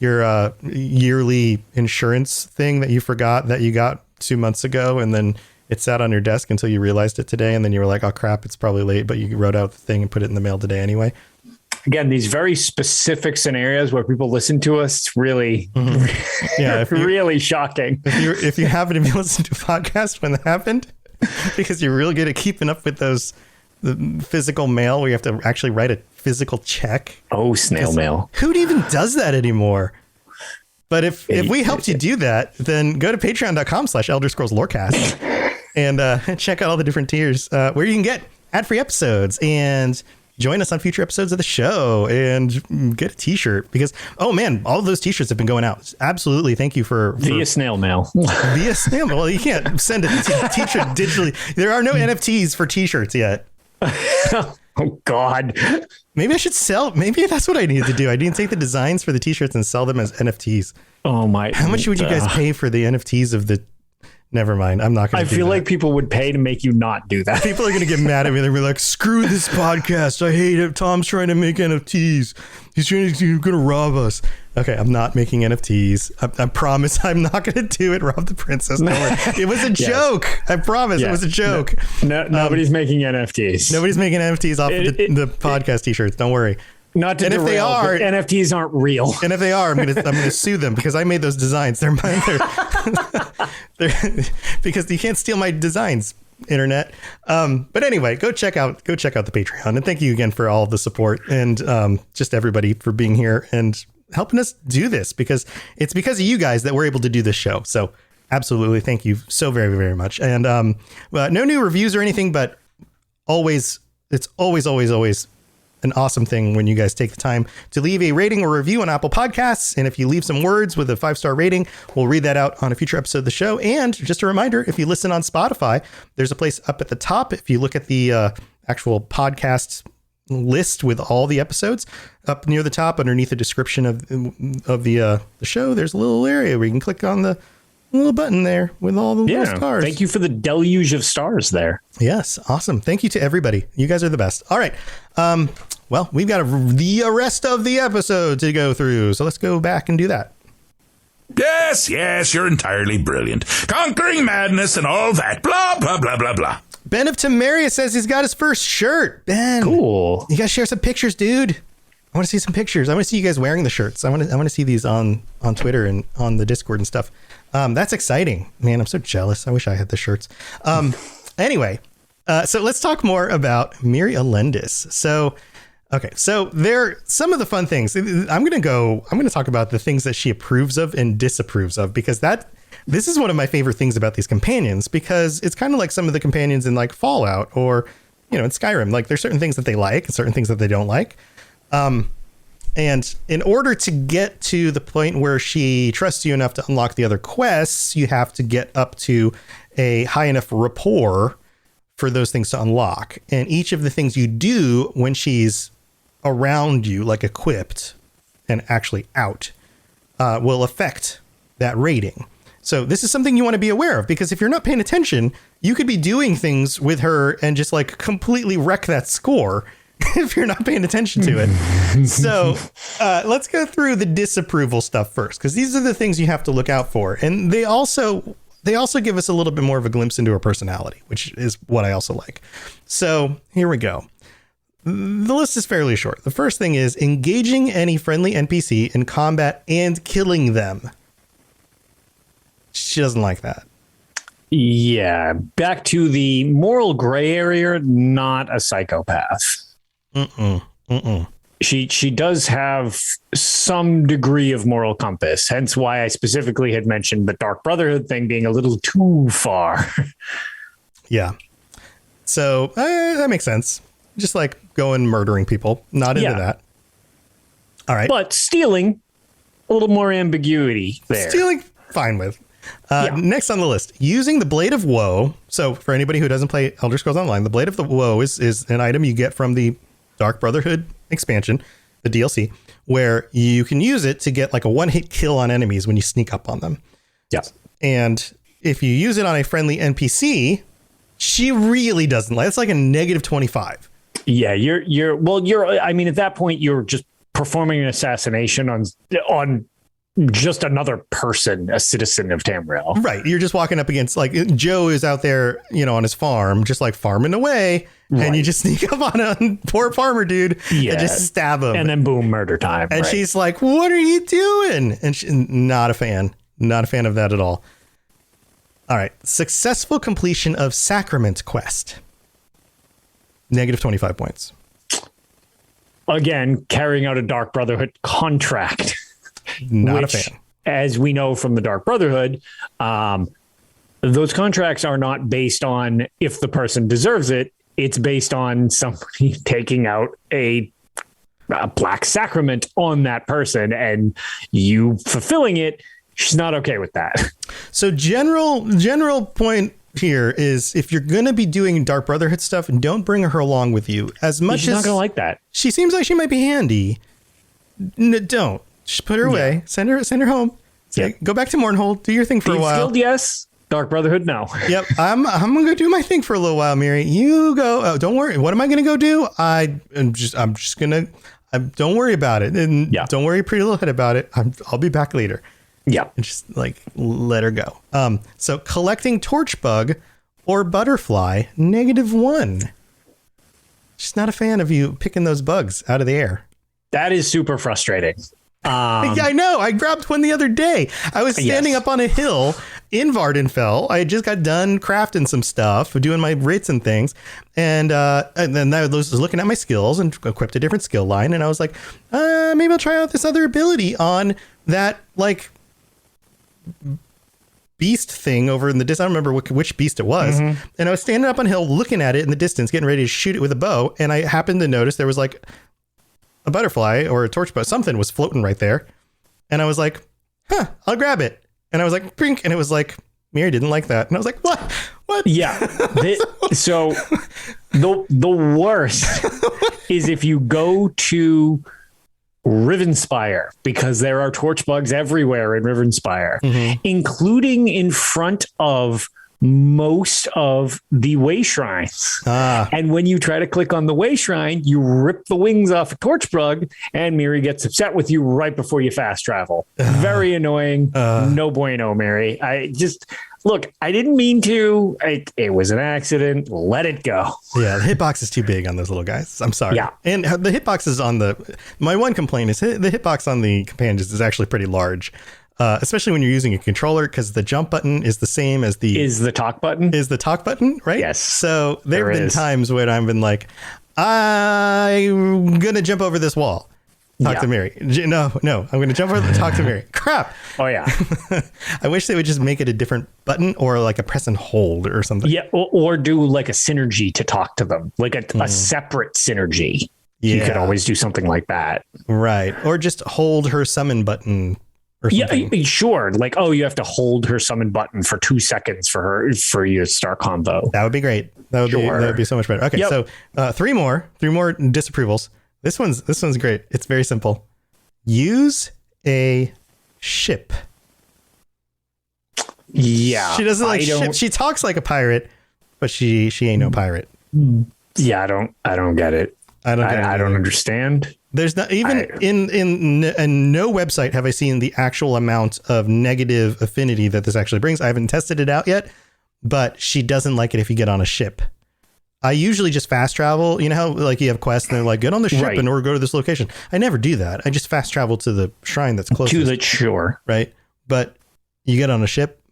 yearly insurance thing that you forgot that you got 2 months ago, and then it sat on your desk until you realized it today, and then you were like, oh crap, it's probably late, but you wrote out the thing and put it in the mail today anyway. Again, these very specific scenarios where people listen to us, it's really, really shocking. If you happen to be listening to a podcast when that happened, because you're really good at keeping up with the physical mail where you have to actually write a physical check. Oh, snail mail. Who even does that anymore? But if we helped you do that, then go to patreon.com/Elder Scrolls Lorecast and check out all the different tiers where you can get ad-free episodes and join us on future episodes of the show and get a t-shirt, because, oh man, all of those t-shirts have been going out. Absolutely. Thank you for via snail mail. Via snail mail. Well, you can't send a t-shirt digitally. There are no NFTs for t-shirts yet. Oh God. Maybe I should sell. Maybe that's what I need to do. I need to take the designs for the t-shirts and sell them as NFTs. Oh my. How much would you guys pay for the NFTs of the... Never mind. I'm not going to do that. I feel like people would pay to make you not do that. People are going to get mad at me. They'll be like, screw this podcast. I hate it. Tom's trying to make NFTs. He's going to rob us. Okay, I'm not making NFTs. I promise I'm not going to do it. Rob the princess. Don't worry. It was a joke. I promise it was a joke. No, nobody's making NFTs. Nobody's making NFTs off of the podcast t-shirts. Don't worry. Not to and derail, if they are, NFTs aren't real. And if they are, I'm gonna sue them because I made those designs. They're mine. They're because you can't steal my designs, internet. But anyway, go check out the Patreon, and thank you again for all the support and just everybody for being here and helping us do this, because it's because of you guys that we're able to do this show. So absolutely, thank you so very, very much. And no new reviews or anything, but it's always an awesome thing when you guys take the time to leave a rating or review on Apple Podcasts. And if you leave some words with a 5-star rating, we'll read that out on a future episode of the show. And just a reminder, if you listen on Spotify, there's a place up at the top. If you look at the actual podcast list with all the episodes, up near the top underneath the description of the show, there's a little area where you can click on the little button there with all the little stars. Thank you for the deluge of stars there. Yes. Awesome. Thank you to everybody. You guys are the best. All right. Well, we've got the rest of the episode to go through. So let's go back and do that. Yes, you're entirely brilliant. Conquering madness and all that. Blah, blah, blah, blah, blah. Ben of Temeria says he's got his first shirt. Ben. Cool. You guys share some pictures, dude. I want to see some pictures. I want to see you guys wearing the shirts. I want to see these on Twitter and on the Discord and stuff. That's exciting, man. I'm so jealous. I wish I had the shirts. Anyway, so let's talk more about Mirri Elendis. So there some of the fun things. I'm going to talk about the things that she approves of and disapproves of, because this is one of my favorite things about these companions, because it's kind of like some of the companions in like Fallout or, in Skyrim. Like there's certain things that they like and certain things that they don't like. And in order to get to the point where she trusts you enough to unlock the other quests, you have to get up to a high enough rapport for those things to unlock. And each of the things you do when she's around you, like equipped and actually out, will affect that rating. So this is something you want to be aware of, because if you're not paying attention, you could be doing things with her and just like completely wreck that score if you're not paying attention to it. So let's go through the disapproval stuff first, because these are the things you have to look out for. And they also give us a little bit more of a glimpse into her personality, which is what I also like. So here we go. The list is fairly short. The first thing is engaging any friendly NPC in combat and killing them. She doesn't like that. Yeah. Back to the moral gray area, not a psychopath. She does have some degree of moral compass, hence why I specifically had mentioned the Dark Brotherhood thing being a little too far. Yeah. So that makes sense. just like going murdering people. Not into that. All right. But stealing, a little more ambiguity there. Stealing, fine with. Next on the list, using the Blade of Woe. So for anybody who doesn't play Elder Scrolls Online, the Blade of the Woe is an item you get from the Dark Brotherhood expansion, the DLC, where you can use it to get like a one-hit kill on enemies when you sneak up on them. Yeah. And if you use it on a friendly NPC, she really doesn't like. It's like a negative 25. Yeah, I mean, at that point, you're just performing an assassination on just another person, a citizen of Tamriel. Right. You're just walking up against, like, Joe is out there, on his farm, just like farming away. Right. And you just sneak up on a poor farmer dude and just stab him. And then boom, murder time. And she's like, what are you doing? And she's not a fan. Not a fan of that at all. All right. Successful completion of Sacrament quest. Negative 25 points. Again, carrying out a Dark Brotherhood contract. Not a fan. As we know from the Dark Brotherhood, those contracts are not based on if the person deserves it. It's based on somebody taking out a black sacrament on that person and you fulfilling it. She's not okay with that. So general point here is, if you're going to be doing Dark Brotherhood stuff, don't bring her along with you. As much she's as not going to like that. She seems like she might be handy. Don't. Just put her away. Send her home. Say, go back to Mournhold. Do your thing for a while. Skilled, yes. Dark Brotherhood, no. Yep. I'm gonna go do my thing for a little while, Mirri. You go. Oh, don't worry. What am I gonna go do? I'm just gonna. Don't worry about it. And don't worry, pretty little head, about it. I'll be back later. Yeah. And just like let her go. So collecting Torchbug or Butterfly, -1. Just not a fan of you picking those bugs out of the air. That is super frustrating. Yeah, I know. I grabbed one the other day. I was standing up on a hill in Vardenfell. I had just got done crafting some stuff, doing my writs and things. And then I was looking at my skills and equipped a different skill line. And I was like, maybe I'll try out this other ability on that, like, beast thing over in the distance. I don't remember which beast it was. Mm-hmm. And I was standing up on a hill looking at it in the distance, getting ready to shoot it with a bow. And I happened to notice there was like a butterfly or a torch, but something was floating right there. And I was like, I'll grab it. And I was like, brink. And it was like, Mirri didn't like that. And I was like, what? Yeah. So the worst is if you go to Rivenspire, because there are torch bugs everywhere in Rivenspire, including in front of most of the way shrines. And when you try to click on the way shrine, you rip the wings off a torch bug and Mirri gets upset with you right before you fast travel. Very annoying. No bueno, Mirri. I didn't mean to. It was an accident. Let it go. Yeah, the hitbox is too big on those little guys. I'm sorry. Yeah. And the hitbox is on my one complaint is the hitbox on the companions is actually pretty large. Especially when you're using a controller, because the jump button is the same as the talk button. Is the talk button, right? Yes. So there have been times when I've been like, I'm gonna jump over this wall. Talk to Mirri. No, I'm gonna jump over and talk to Mirri. Crap. Oh yeah. I wish they would just make it a different button or like a press and hold or something. Yeah, or do like a synergy to talk to them, like a separate synergy. Yeah. You could always do something like that. Right. Or just hold her summon button. Yeah, sure. Like, you have to hold her summon button for 2 seconds for your start combo. That would be great. That would be so much better. Okay, so 3 more disapprovals. This one's great. It's very simple. Use a ship. Yeah, she doesn't like ship. She talks like a pirate, but she ain't no pirate. Yeah, I don't get it. I don't understand. There's not even in no website have I seen the actual amount of negative affinity that this actually brings. I haven't tested it out yet, but she doesn't like it if you get on a ship. I usually just fast travel. You know how like you have quests and they're like, get on the ship and or go to this location. I never do that. I just fast travel to the shrine that's closest. To the shore. Right. But you get on a ship.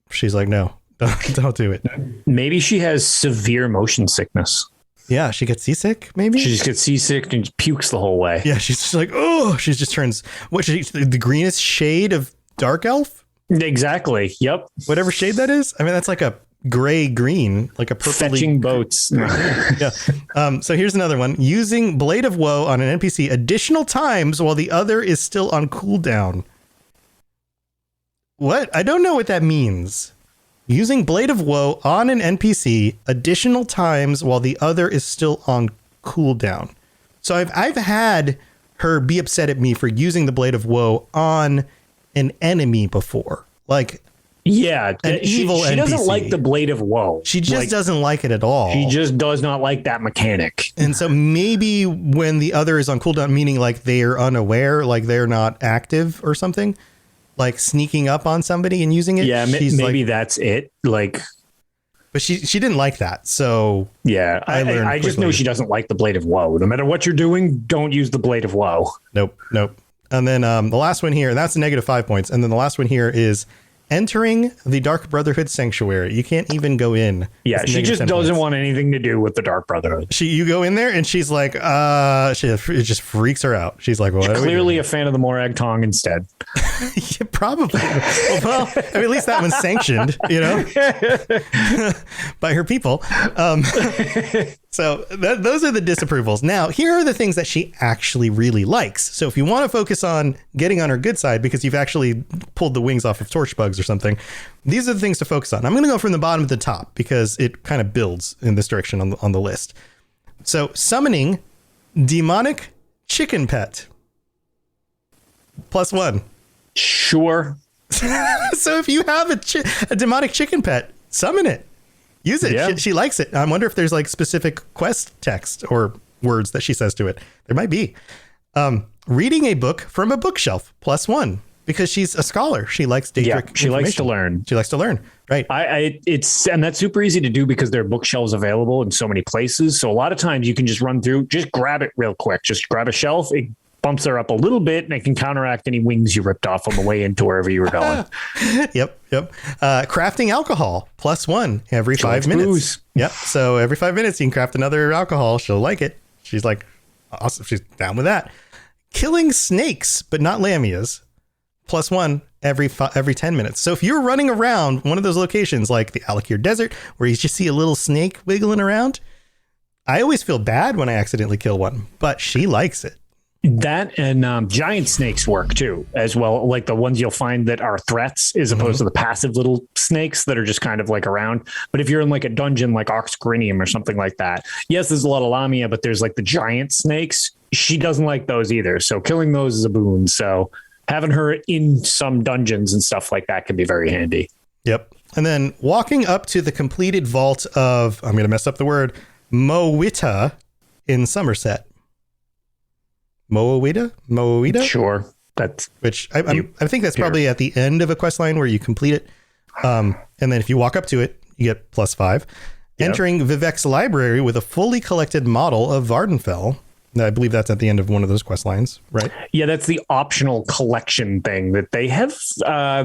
She's like, no, don't do it. Maybe she has severe motion sickness. Yeah, she gets seasick, maybe? She just gets seasick and pukes the whole way. Yeah, she's just like, she just turns, the greenest shade of dark elf? Exactly, yep. Whatever shade that is? I mean, that's like a gray green, like a purpley Fetching boats. yeah. So here's another one. Using Blade of Woe on an NPC additional times while the other is still on cooldown. What? I don't know what that means. Using Blade of Woe on an NPC additional times while the other is still on cooldown. So I've had her be upset at me for using the Blade of Woe on an enemy before. Like, yeah, an evil she doesn't NPC. like the Blade of Woe. She just doesn't like it at all. She just does not like that mechanic. And so maybe when the other is on cooldown, meaning like they're unaware, like they're not active or something, like sneaking up on somebody and using it. Yeah, she's maybe like, that's it. Like, but she didn't like that. So yeah, learned I just know quickly. she doesn't like the Blade of Woe. No matter what you're doing, don't use the Blade of Woe. Nope. And then the last one here, that's a -5 points. And then the last one here is entering the Dark Brotherhood Sanctuary. You can't even go in. Yeah, It's she just -10 doesn't points. want anything to do with the Dark Brotherhood. You go in there and she's like, it just freaks her out. She's like, well, Clearly a fan of the Morag Tong instead. yeah, probably. Well, I mean, at least that one's sanctioned, by her people. So those are the disapprovals. Now, here are the things that she actually really likes. So if you want to focus on getting on her good side because you've actually pulled the wings off of torch bugs or something, these are the things to focus on. I'm going to go from the bottom to the top because it kind of builds in this direction on the list. So summoning demonic chicken pet. +1. Sure. So if you have a demonic chicken pet, summon it. Use it. Yeah. She likes it. I wonder if there's like specific quest text or words that she says to it. There might be. Reading a book from a bookshelf, +1, because she's a scholar. She likes Daedric she likes to information. learn. She likes to learn. Right. And that's super easy to do because there are bookshelves available in so many places. So a lot of times you can just run through, just grab it real quick. Just grab a shelf. It bumps her up a little bit and it can counteract any wings you ripped off on the way into wherever you were going. Yep. Crafting alcohol, +1 every 5 minutes. Booze. Yep. So every 5 minutes you can craft another alcohol. She'll like it. She's like, awesome. She's down with that. Killing snakes, but not lamias, +1 every 10 minutes. So if you're running around one of those locations like the Alakir Desert where you just see a little snake wiggling around, I always feel bad when I accidentally kill one, but she likes it. That and giant snakes work too, as well. Like the ones you'll find that are threats as opposed to the passive little snakes that are just kind of like around. But if you're in like a dungeon like Oxgrinium or something like that, yes, there's a lot of Lamia, but there's like the giant snakes. She doesn't like those either. So killing those is a boon. So having her in some dungeons and stuff like that can be very handy. Yep. And then walking up to the completed vault of, I'm going to mess up the word, Moawita in Somerset. Moawita? Sure. That's which I think that's probably at the end of a quest line where you complete it. And then if you walk up to it, you get +5. Yep. Entering Vivek's library with a fully collected model of Vardenfell. I believe that's at the end of one of those quest lines, right? Yeah, that's the optional collection thing that they have.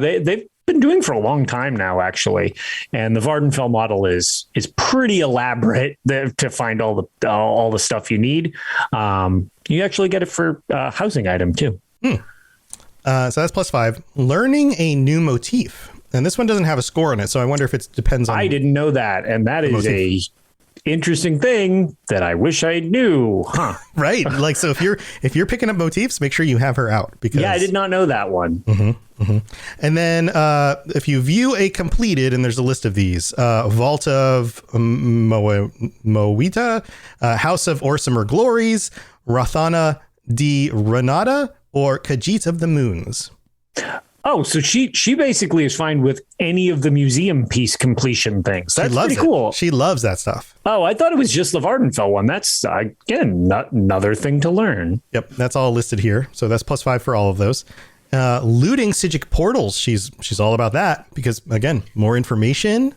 They've been doing for a long time now, actually. And the Vardenfell model is pretty elaborate to find all the stuff you need. You actually get it for housing item too. So that's +5. Learning a new motif. And this one doesn't have a score on it, so I wonder if it depends on... I didn't know that, and that is a interesting thing that I wish I knew. Huh. Right. Like, so if you're picking up motifs, make sure you have her out. Because yeah, I did not know that one. And then if you view a completed, and there's a list of these, Vault of Moawita, House of Orsimer Glories, Rathana di Renata, or Khajiit of the Moons. Oh, so she basically is fine with any of the museum piece completion things. That's pretty cool. She loves that stuff. Oh, I thought it was just the Vardenfell one. That's, again, another thing to learn. Yep, that's all listed here. So that's +5 for all of those. Looting Sigic portals. She's all about that because, again, more information,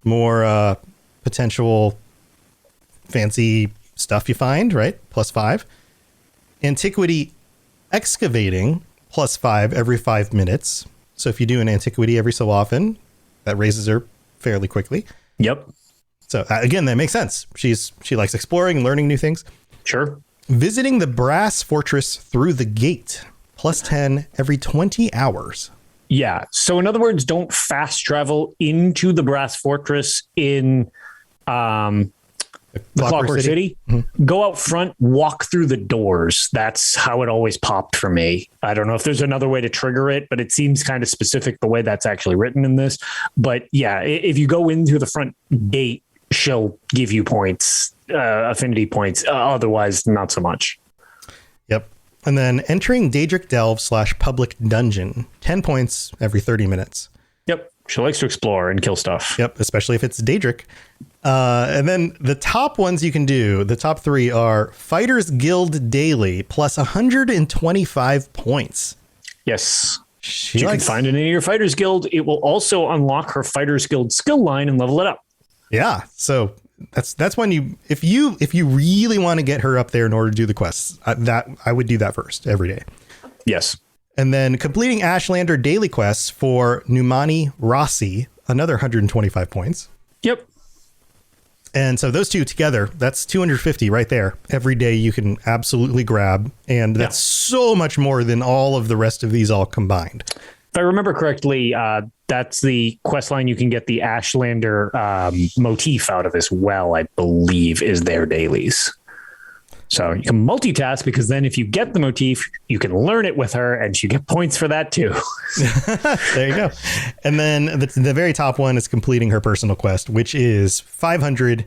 more potential fancy stuff you find, right? +5. Antiquity excavating, +5 every 5 minutes. So if you do an antiquity every so often, that raises her fairly quickly. Yep. So again, that makes sense. She likes exploring and learning new things. Sure. Visiting the brass fortress through the gate, +10 every 20 hours. Yeah. So in other words, don't fast travel into the Brass Fortress in the Clockwork City. Mm-hmm. Go out front, walk through the doors. That's how it always popped for me. I don't know if there's another way to trigger it, but it seems kind of specific the way that's actually written in this. But yeah, if you go into the front gate, she'll give you points, affinity points. Otherwise, not so much. Yep. And then entering Daedric Delve / public dungeon, 10 points every 30 minutes. Yep. She likes to explore and kill stuff. Yep. Especially if it's Daedric. And then the top ones you can do, the top 3 are Fighters Guild Daily plus 125 points. Yes. You can find it in your Fighters Guild. It will also unlock her Fighters Guild skill line and level it up. Yeah. So that's when if you really want to get her up there in order to do the quests, that I would do that first every day. Yes. And then completing Ashlander daily quests for Numani Rossi, another 125 points. Yep. And so those two together, that's 250 right there. Every day you can absolutely grab. And that's so much more than all of the rest of these all combined. If I remember correctly, that's the quest line you can get the Ashlander motif out of as well, I believe, is their dailies. So you can multitask, because then if you get the motif, you can learn it with her and you get points for that too. There you go. And then the very top one is completing her personal quest, which is 500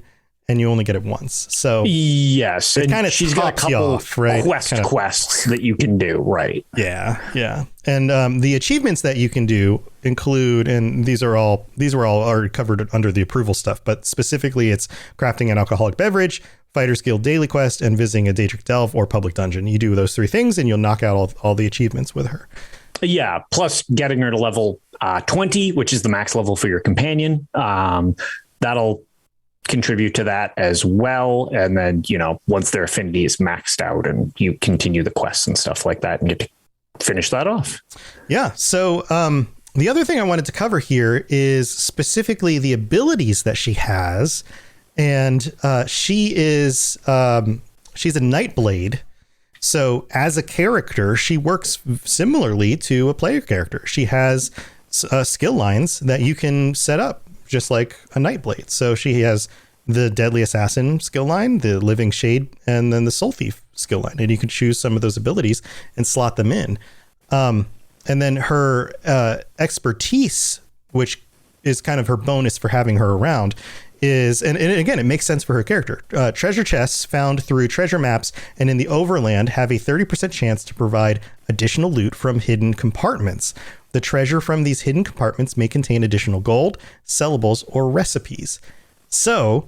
and you only get it once. So yes, it kind of she's got a couple off, right? quests that you can do, right? Yeah. And the achievements that you can do include, and these were all already covered under the approval stuff, but specifically it's crafting an alcoholic beverage, Fighters Guild daily quest, and visiting a Daedric Delve or public dungeon. You do those 3 things and you'll knock out all the achievements with her. Yeah. Plus getting her to level 20, which is the max level for your companion. That'll contribute to that as well. And then, once their affinity is maxed out and you continue the quests and stuff like that and get to finish that off. Yeah. So, the other thing I wanted to cover here is specifically the abilities that she has. And she's a Nightblade. So as a character, she works similarly to a player character. She has skill lines that you can set up just like a Nightblade. So she has the Deadly Assassin skill line, the Living Shade, and then the Soul Thief skill line. And you can choose some of those abilities and slot them in. And then her expertise, which is kind of her bonus for having her around, is, and again, it makes sense for her character. Treasure chests found through treasure maps and in the overland have a 30% chance to provide additional loot from hidden compartments. The treasure from these hidden compartments may contain additional gold, sellables, or recipes. So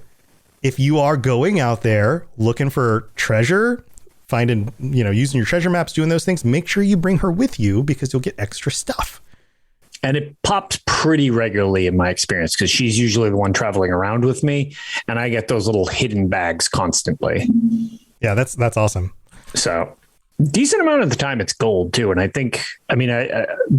if you are going out there looking for treasure, finding, using your treasure maps, doing those things, make sure you bring her with you because you'll get extra stuff. And it pops pretty regularly in my experience because she's usually the one traveling around with me, and I get those little hidden bags constantly. Yeah, that's awesome. So decent amount of the time it's gold too. And I think,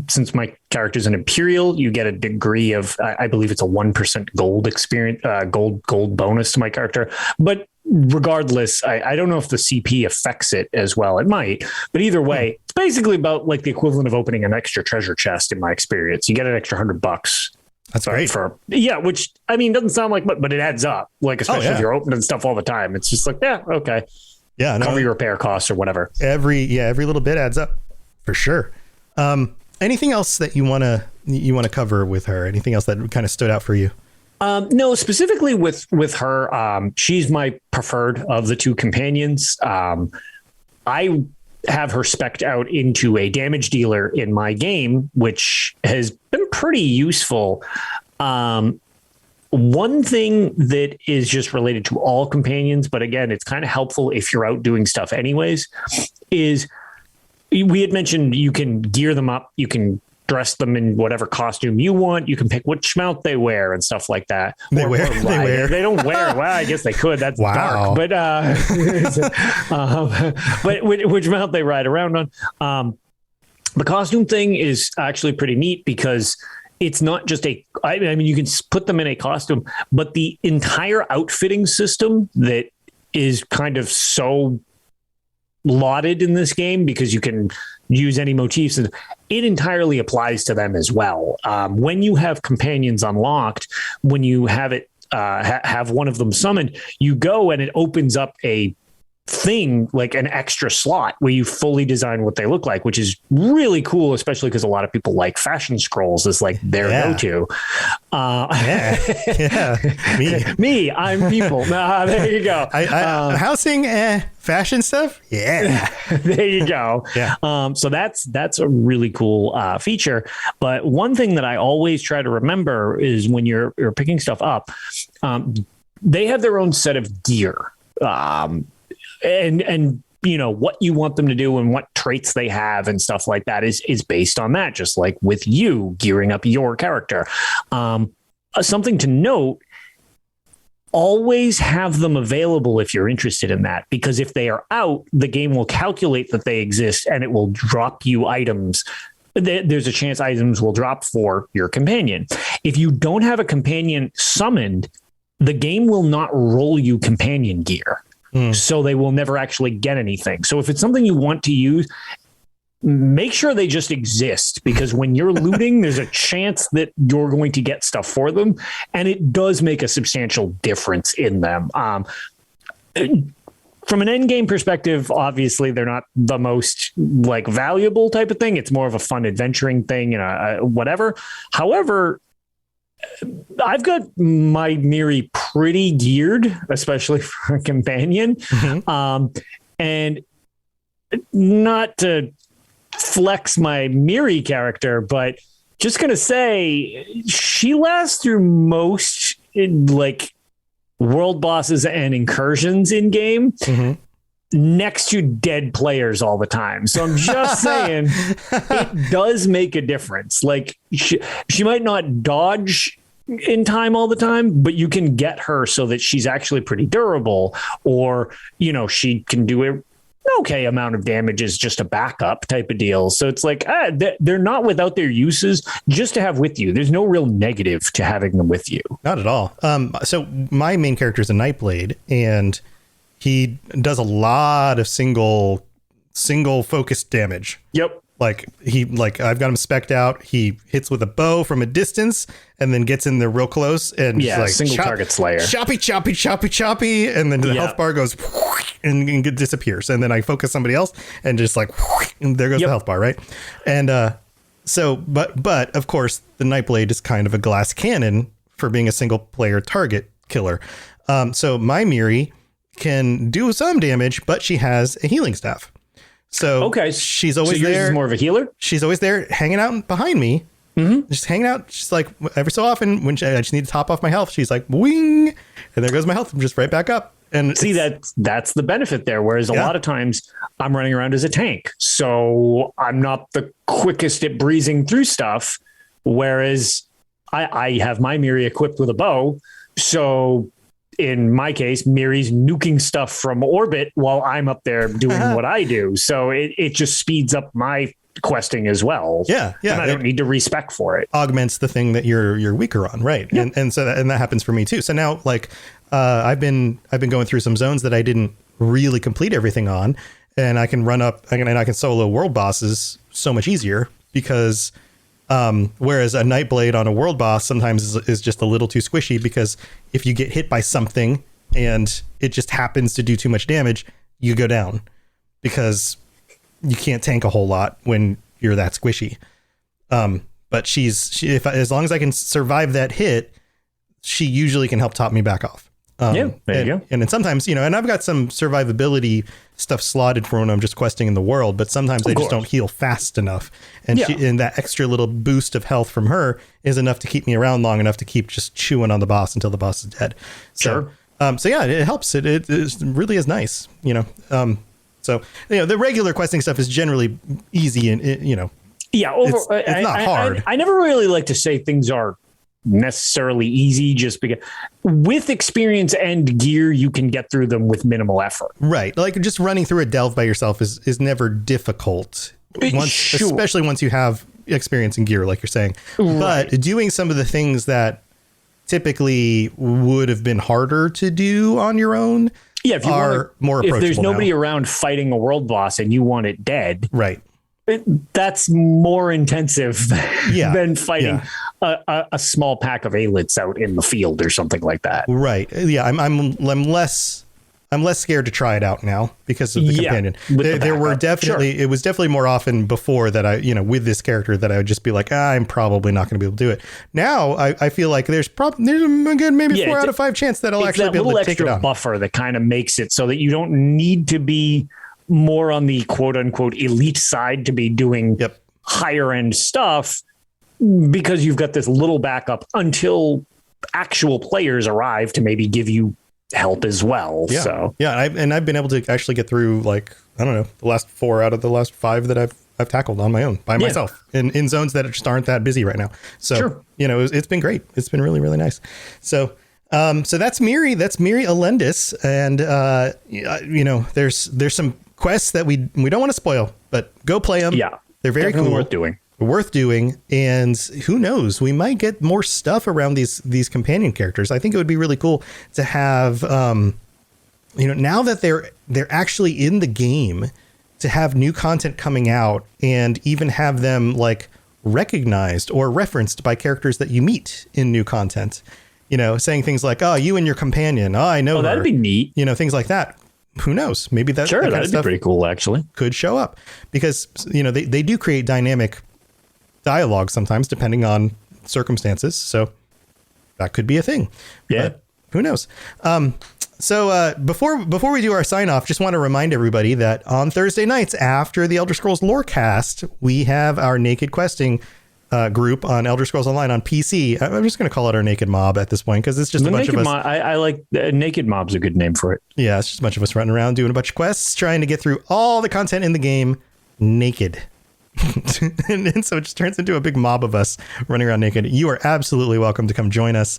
since my character's an Imperial, you get a degree of, I believe it's a 1% gold experience, gold bonus to my character. But regardless, I don't know if the CP affects it as well. It might, but either way, it's basically about like the equivalent of opening an extra treasure chest in my experience. You get an extra $100. That's great. Which doesn't sound like much, but it adds up. Like, especially if you're opening stuff all the time, it's just like, yeah, okay. Yeah, cover your repair costs or whatever. Every little bit adds up for sure. Anything else that you want to cover with her? Anything else that kind of stood out for you? No, specifically with her, she's my preferred of the 2 companions. I have her spec'd out into a damage dealer in my game, which has been pretty useful. One thing that is just related to all companions, but again, it's kind of helpful if you're out doing stuff anyways, is we had mentioned you can gear them up. You can dress them in whatever costume you want. You can pick which mount they wear and stuff like that. They don't wear. Well, I guess they could. That's dark. But but which mount they ride around on. The costume thing is actually pretty neat because it's not just you can put them in a costume, but the entire outfitting system that is kind of so lauded in this game because you can use any motifs, and it entirely applies to them as well. When you have companions unlocked, when you have it have one of them summoned, you go and it opens up a thing, like an extra slot where you fully design what they look like, which is really cool, especially because a lot of people like fashion scrolls as like their go-to. Me, I'm people. There you go. Housing, fashion stuff. Yeah. There you go. Yeah. So that's a really cool feature. But one thing that I always try to remember is when you're picking stuff up, they have their own set of gear. And you know what you want them to do and what traits they have and stuff like that is based on that, just like with you gearing up your character. Something to note, always have them available if you're interested in that, because if they are out, the game will calculate that they exist and it will drop you items. There's a chance items will drop for your companion. If you don't have a companion summoned, the game will not roll you companion gear. So they will never actually get anything. So if it's something you want to use, make sure they just exist, because when you're looting, there's a chance that you're going to get stuff for them. And it does make a substantial difference in them. From an end game perspective, obviously they're not the most like valuable type of thing. It's more of a fun adventuring thing and whatever. However, I've got my Mirri pretty geared, especially for a companion. And not to flex my Mirri character, but just going to say she lasts through most like world bosses and incursions in game. Next to dead players all the time. So I'm just saying it does make a difference. Like she might not dodge in time all the time, but you can get her so that she's actually pretty durable, or, you know, she can do an okay amount of damage as just a backup type of deal. So it's like, they're not without their uses just to have with you. There's no real negative to having them with you. Not at all. So my main character is a Nightblade, and he does a lot of single focused damage. Yep. I've got him spec'd out. He hits with a bow from a distance and then gets in there real close and single target slayer. Choppy. And then the health bar goes and disappears. And then I focus somebody else and just and there goes the health bar. Right. And but of course the Nightblade is kind of a glass cannon for being a single player target killer. So my Mirri can do some damage, but she has a healing staff. So she's always there. Is more of a healer. She's always there hanging out behind me, just hanging out. She's like, every so often when I just need to top off my health, she's like, wing, and there goes my health. I'm just right back up. And see, that's the benefit there. Whereas a lot of times I'm running around as a tank, so I'm not the quickest at breezing through stuff. Whereas I have my Mirri equipped with a bow, so in my case, Mirri's nuking stuff from orbit while I'm up there doing what I do. So it just speeds up my questing as well. Yeah. And I don't need to respec for it. Augments the thing that you're weaker on, right? Yeah. And that happens for me too. So now, I've been going through some zones that I didn't really complete everything on, and I can run up and I can solo world bosses so much easier because. Whereas a Nightblade on a world boss sometimes is just a little too squishy, because if you get hit by something and it just happens to do too much damage, you go down because you can't tank a whole lot when you're that squishy. But as long as I can survive that hit, she usually can help top me back off. There you go. And then sometimes, and I've got some survivability stuff slotted for when I'm just questing in the world, but sometimes I just don't heal fast enough. And and that extra little boost of health from her is enough to keep me around long enough to keep just chewing on the boss until the boss is dead. So, it helps. It really is nice, So, the regular questing stuff is generally easy and, it's not hard. I never really like to say things are necessarily easy, just because with experience and gear you can get through them with minimal effort. Right. Like just running through a delve by yourself is never difficult. Especially once you have experience and gear, like you're saying. Right. But doing some of the things that typically would have been harder to do on your own, Yeah, if you are more approachable. if there's nobody now. around fighting a world boss and you want it dead, Right. that's more intensive Yeah. than fighting a small pack of aelits out in the field or something like that. Right. Yeah. I'm less scared to try it out now because of the companion. There were definitely, it was definitely more often before that I, with this character that I would just be like, I'm probably not going to be able to do it. Now I feel like there's a good, maybe 4 out of 5 chance that I'll actually be able to take it on. Buffer that kind of makes it so that you don't need to be more on the quote unquote elite side to be doing higher end stuff, because you've got this little backup until actual players arrive to maybe give you help as well. Yeah. So I've been able to actually get through, like, I don't know, the last 4 out of the last 5 that I've tackled on my own by myself in zones that just aren't that busy right now. So it's been great. It's been really, really nice. So that's Mirri Elendis, and there's some quests that we don't want to spoil, but go play them. Yeah, they're very definitely cool. Worth doing, and who knows, we might get more stuff around these companion characters. I think it would be really cool to have now that they're actually in the game, to have new content coming out and even have them like recognized or referenced by characters that you meet in new content, saying things like, oh, you and your companion, oh, I know her. That'd be neat, things like that. Who knows, maybe that sure, that that'd be pretty cool, actually. Could show up, because they do create dynamic dialogue sometimes depending on circumstances, so that could be a thing. But who knows. So before we do our sign off, just want to remind everybody that on Thursday nights after the Elder Scrolls Lorecast, we have our Naked Questing group on Elder Scrolls Online on PC. I'm just going to call it our Naked Mob at this point, because it's just a bunch of us. I like Naked Mob's a good name for it. Yeah, it's just a bunch of us running around doing a bunch of quests, trying to get through all the content in the game naked. and so it just turns into a big mob of us running around naked. You are absolutely welcome to come join us,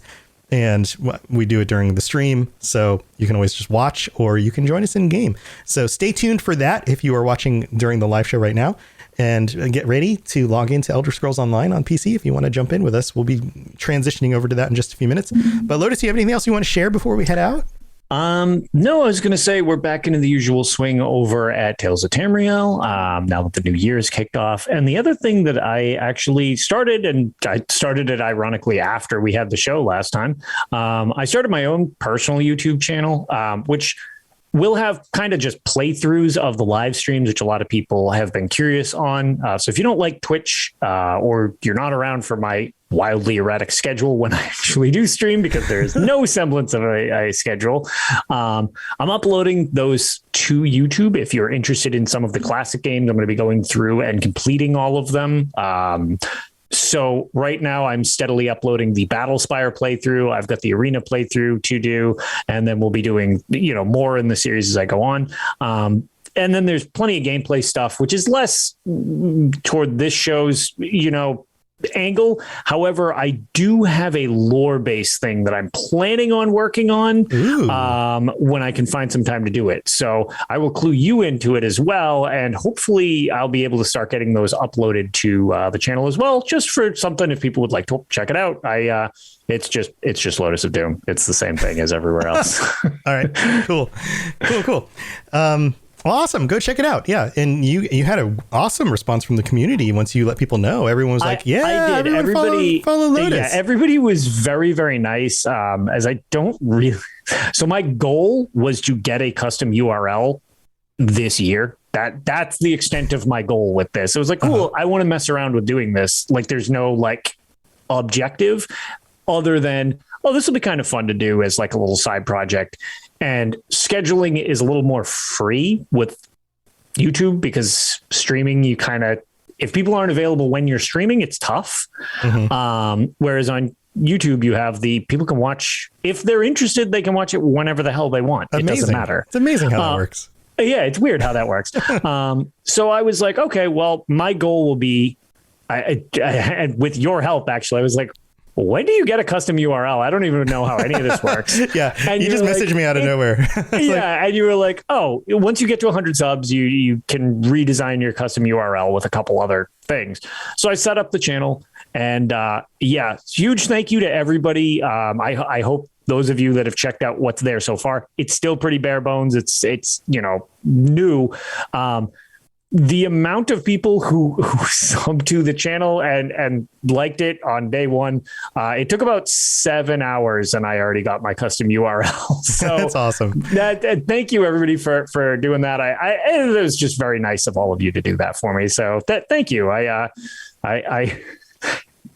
and we do it during the stream, so you can always just watch, or you can join us in game. So stay tuned for that if you are watching during the live show right now, and get ready to log into Elder Scrolls Online on PC if you want to jump in with us. We'll be transitioning over to that in just a few minutes. But Lotus, do you have anything else you want to share before we head out? No, I was going to say we're back into the usual swing over at Tales of Tamriel, now that the new year is kicked off. And the other thing that I actually started, and I started it ironically after we had the show last time, I started my own personal YouTube channel, which will have kind of just playthroughs of the live streams, which a lot of people have been curious on. So if you don't like Twitch, or you're not around for my wildly erratic schedule when I actually do stream, because there is no semblance of a schedule, I'm uploading those to YouTube. If you're interested in some of the classic games, I'm going to be going through and completing all of them. So right now I'm steadily uploading the Battlespire playthrough. I've got the Arena playthrough to do, and then we'll be doing, more in the series as I go on. And then there's plenty of gameplay stuff, which is less toward this show's, angle. However, I do have a lore-based thing that I'm planning on working on when I can find some time to do it. So I will clue you into it as well, and hopefully I'll be able to start getting those uploaded to the channel as well, just for something if people would like to check it out. It's just Lotus of Doom. It's the same thing as everywhere else. All right, cool. Awesome. Go check it out. Yeah. And you had an awesome response from the community once you let people know. Everyone was like, I did. Everybody follow Lotus. Yeah, everybody was very, very nice. As I don't really. So my goal was to get a custom URL this year. That's the extent of my goal with this. It was like, cool. I want to mess around with doing this. Like, there's no objective other than, this will be kind of fun to do as like a little side project. And scheduling is a little more free with YouTube, because streaming, you kind of, if people aren't available when you're streaming, it's tough. Whereas on YouTube, you have people can watch, if they're interested, they can watch it whenever the hell they want. Amazing. It doesn't matter. It's amazing how that works. Yeah, it's weird how that works. So I was like, okay, well, my goal will be, and with your help, actually, I was like, when do you get a custom URL? I don't even know how any of this works. Yeah, and you just messaged me out of nowhere. And you were like, oh, once you get to 100 subs, you can redesign your custom URL with a couple other things. So I set up the channel, and huge thank you to everybody. I hope those of you that have checked out what's there so far, it's still pretty bare bones. It's new. The amount of people who subbed to the channel and liked it on day one, it took about 7 hours, and I already got my custom URL. So that's awesome. Thank you everybody for doing that. It was just very nice of all of you to do that for me. So thank you. I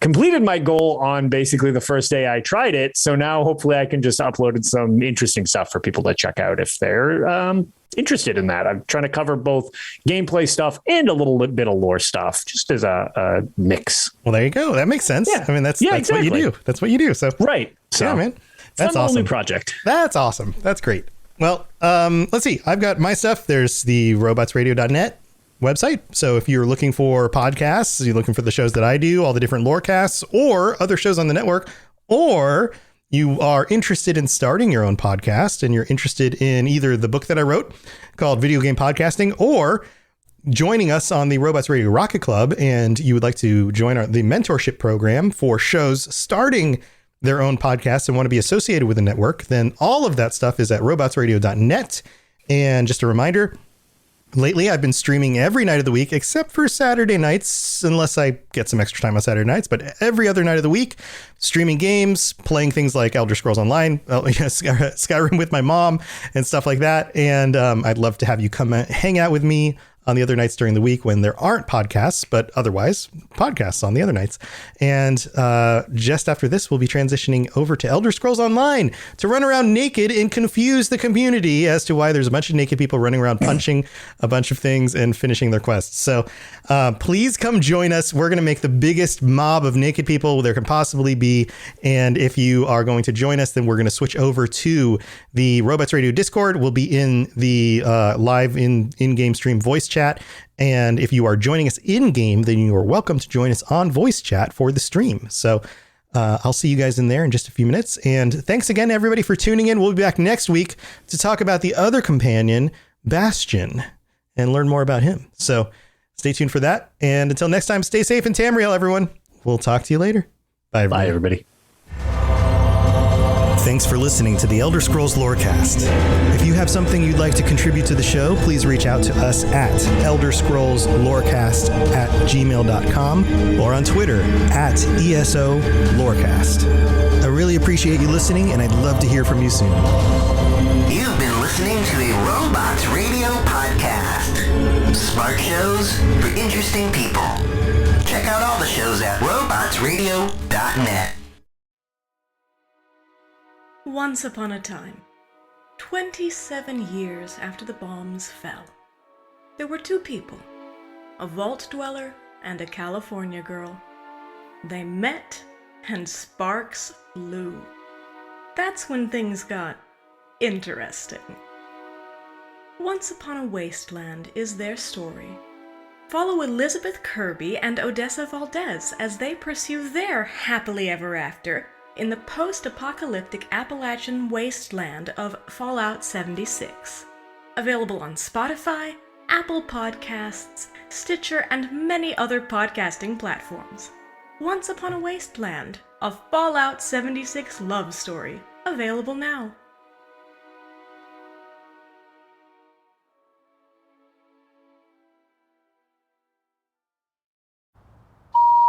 completed my goal on basically the first day I tried it. So now hopefully I can just upload some interesting stuff for people to check out if they're interested in that. I'm trying to cover both gameplay stuff and a little bit of lore stuff, just as a mix. Well, there you go. That makes sense. Yeah. I mean, that's exactly what you do. That's what you do. So right. So yeah, man, that's awesome. New project. That's awesome. That's great. Well, let's see. I've got my stuff. There's the robotsradio.net website. So if you're looking for podcasts, you're looking for the shows that I do, all the different lore casts, or other shows on the network, or you are interested in starting your own podcast and you're interested in either the book that I wrote called Video Game Podcasting, or joining us on the Robots Radio Rocket Club, and you would like to join the mentorship program for shows starting their own podcast and want to be associated with the network, then all of that stuff is at robotsradio.net. And just a reminder, lately, I've been streaming every night of the week, except for Saturday nights, unless I get some extra time on Saturday nights. But every other night of the week, streaming games, playing things like Elder Scrolls Online, Skyrim with my mom, and stuff like that. And I'd love to have you come hang out with me on the other nights during the week when there aren't podcasts, but otherwise podcasts on the other nights. And just after this, we'll be transitioning over to Elder Scrolls Online to run around naked and confuse the community as to why there's a bunch of naked people running around punching a bunch of things and finishing their quests. So please come join us. We're going to make the biggest mob of naked people there can possibly be. And if you are going to join us, then we're going to switch over to the Robots Radio Discord. We'll be in the live in-game stream voice chat. And if you are joining us in game, then you are welcome to join us on voice chat for the stream. So I'll see you guys in there in just a few minutes. And thanks again, everybody, for tuning in. We'll be back next week to talk about the other companion, Bastion, and learn more about him. So stay tuned for that. And until next time, stay safe in Tamriel, everyone. We'll talk to you later. Bye, everybody. Bye, everybody. Thanks for listening to the Elder Scrolls Lorecast. If you have something you'd like to contribute to the show, please reach out to us at elderscrollslorecast@gmail.com or on Twitter at ESO Lorecast. I really appreciate you listening, and I'd love to hear from you soon. You've been listening to a Robots Radio podcast. Smart shows for interesting people. Check out all the shows at robotsradio.net. Once upon a time, 27 years after the bombs fell, there were two people, a vault dweller and a California girl. They met, and sparks flew. That's when things got interesting. Once Upon a Wasteland is their story. Follow Elizabeth Kirby and Odessa Valdez as they pursue their happily ever after in the post-apocalyptic Appalachian wasteland of Fallout 76. Available on Spotify, Apple Podcasts, Stitcher, and many other podcasting platforms. Once Upon a Wasteland, a Fallout 76 love story. Available now.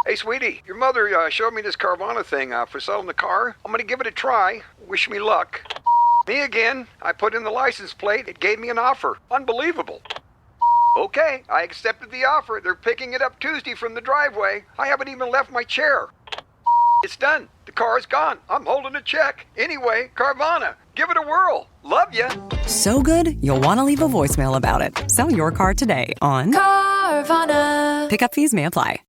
Hey, sweetie, your mother showed me this Carvana thing for selling the car. I'm gonna give it a try. Wish me luck. Me again. I put in the license plate. It gave me an offer. Unbelievable. Okay, I accepted the offer. They're picking it up Tuesday from the driveway. I haven't even left my chair. It's done. The car's gone. I'm holding a check. Anyway, Carvana, give it a whirl. Love ya. So good, you'll want to leave a voicemail about it. Sell your car today on Carvana. Pickup fees may apply.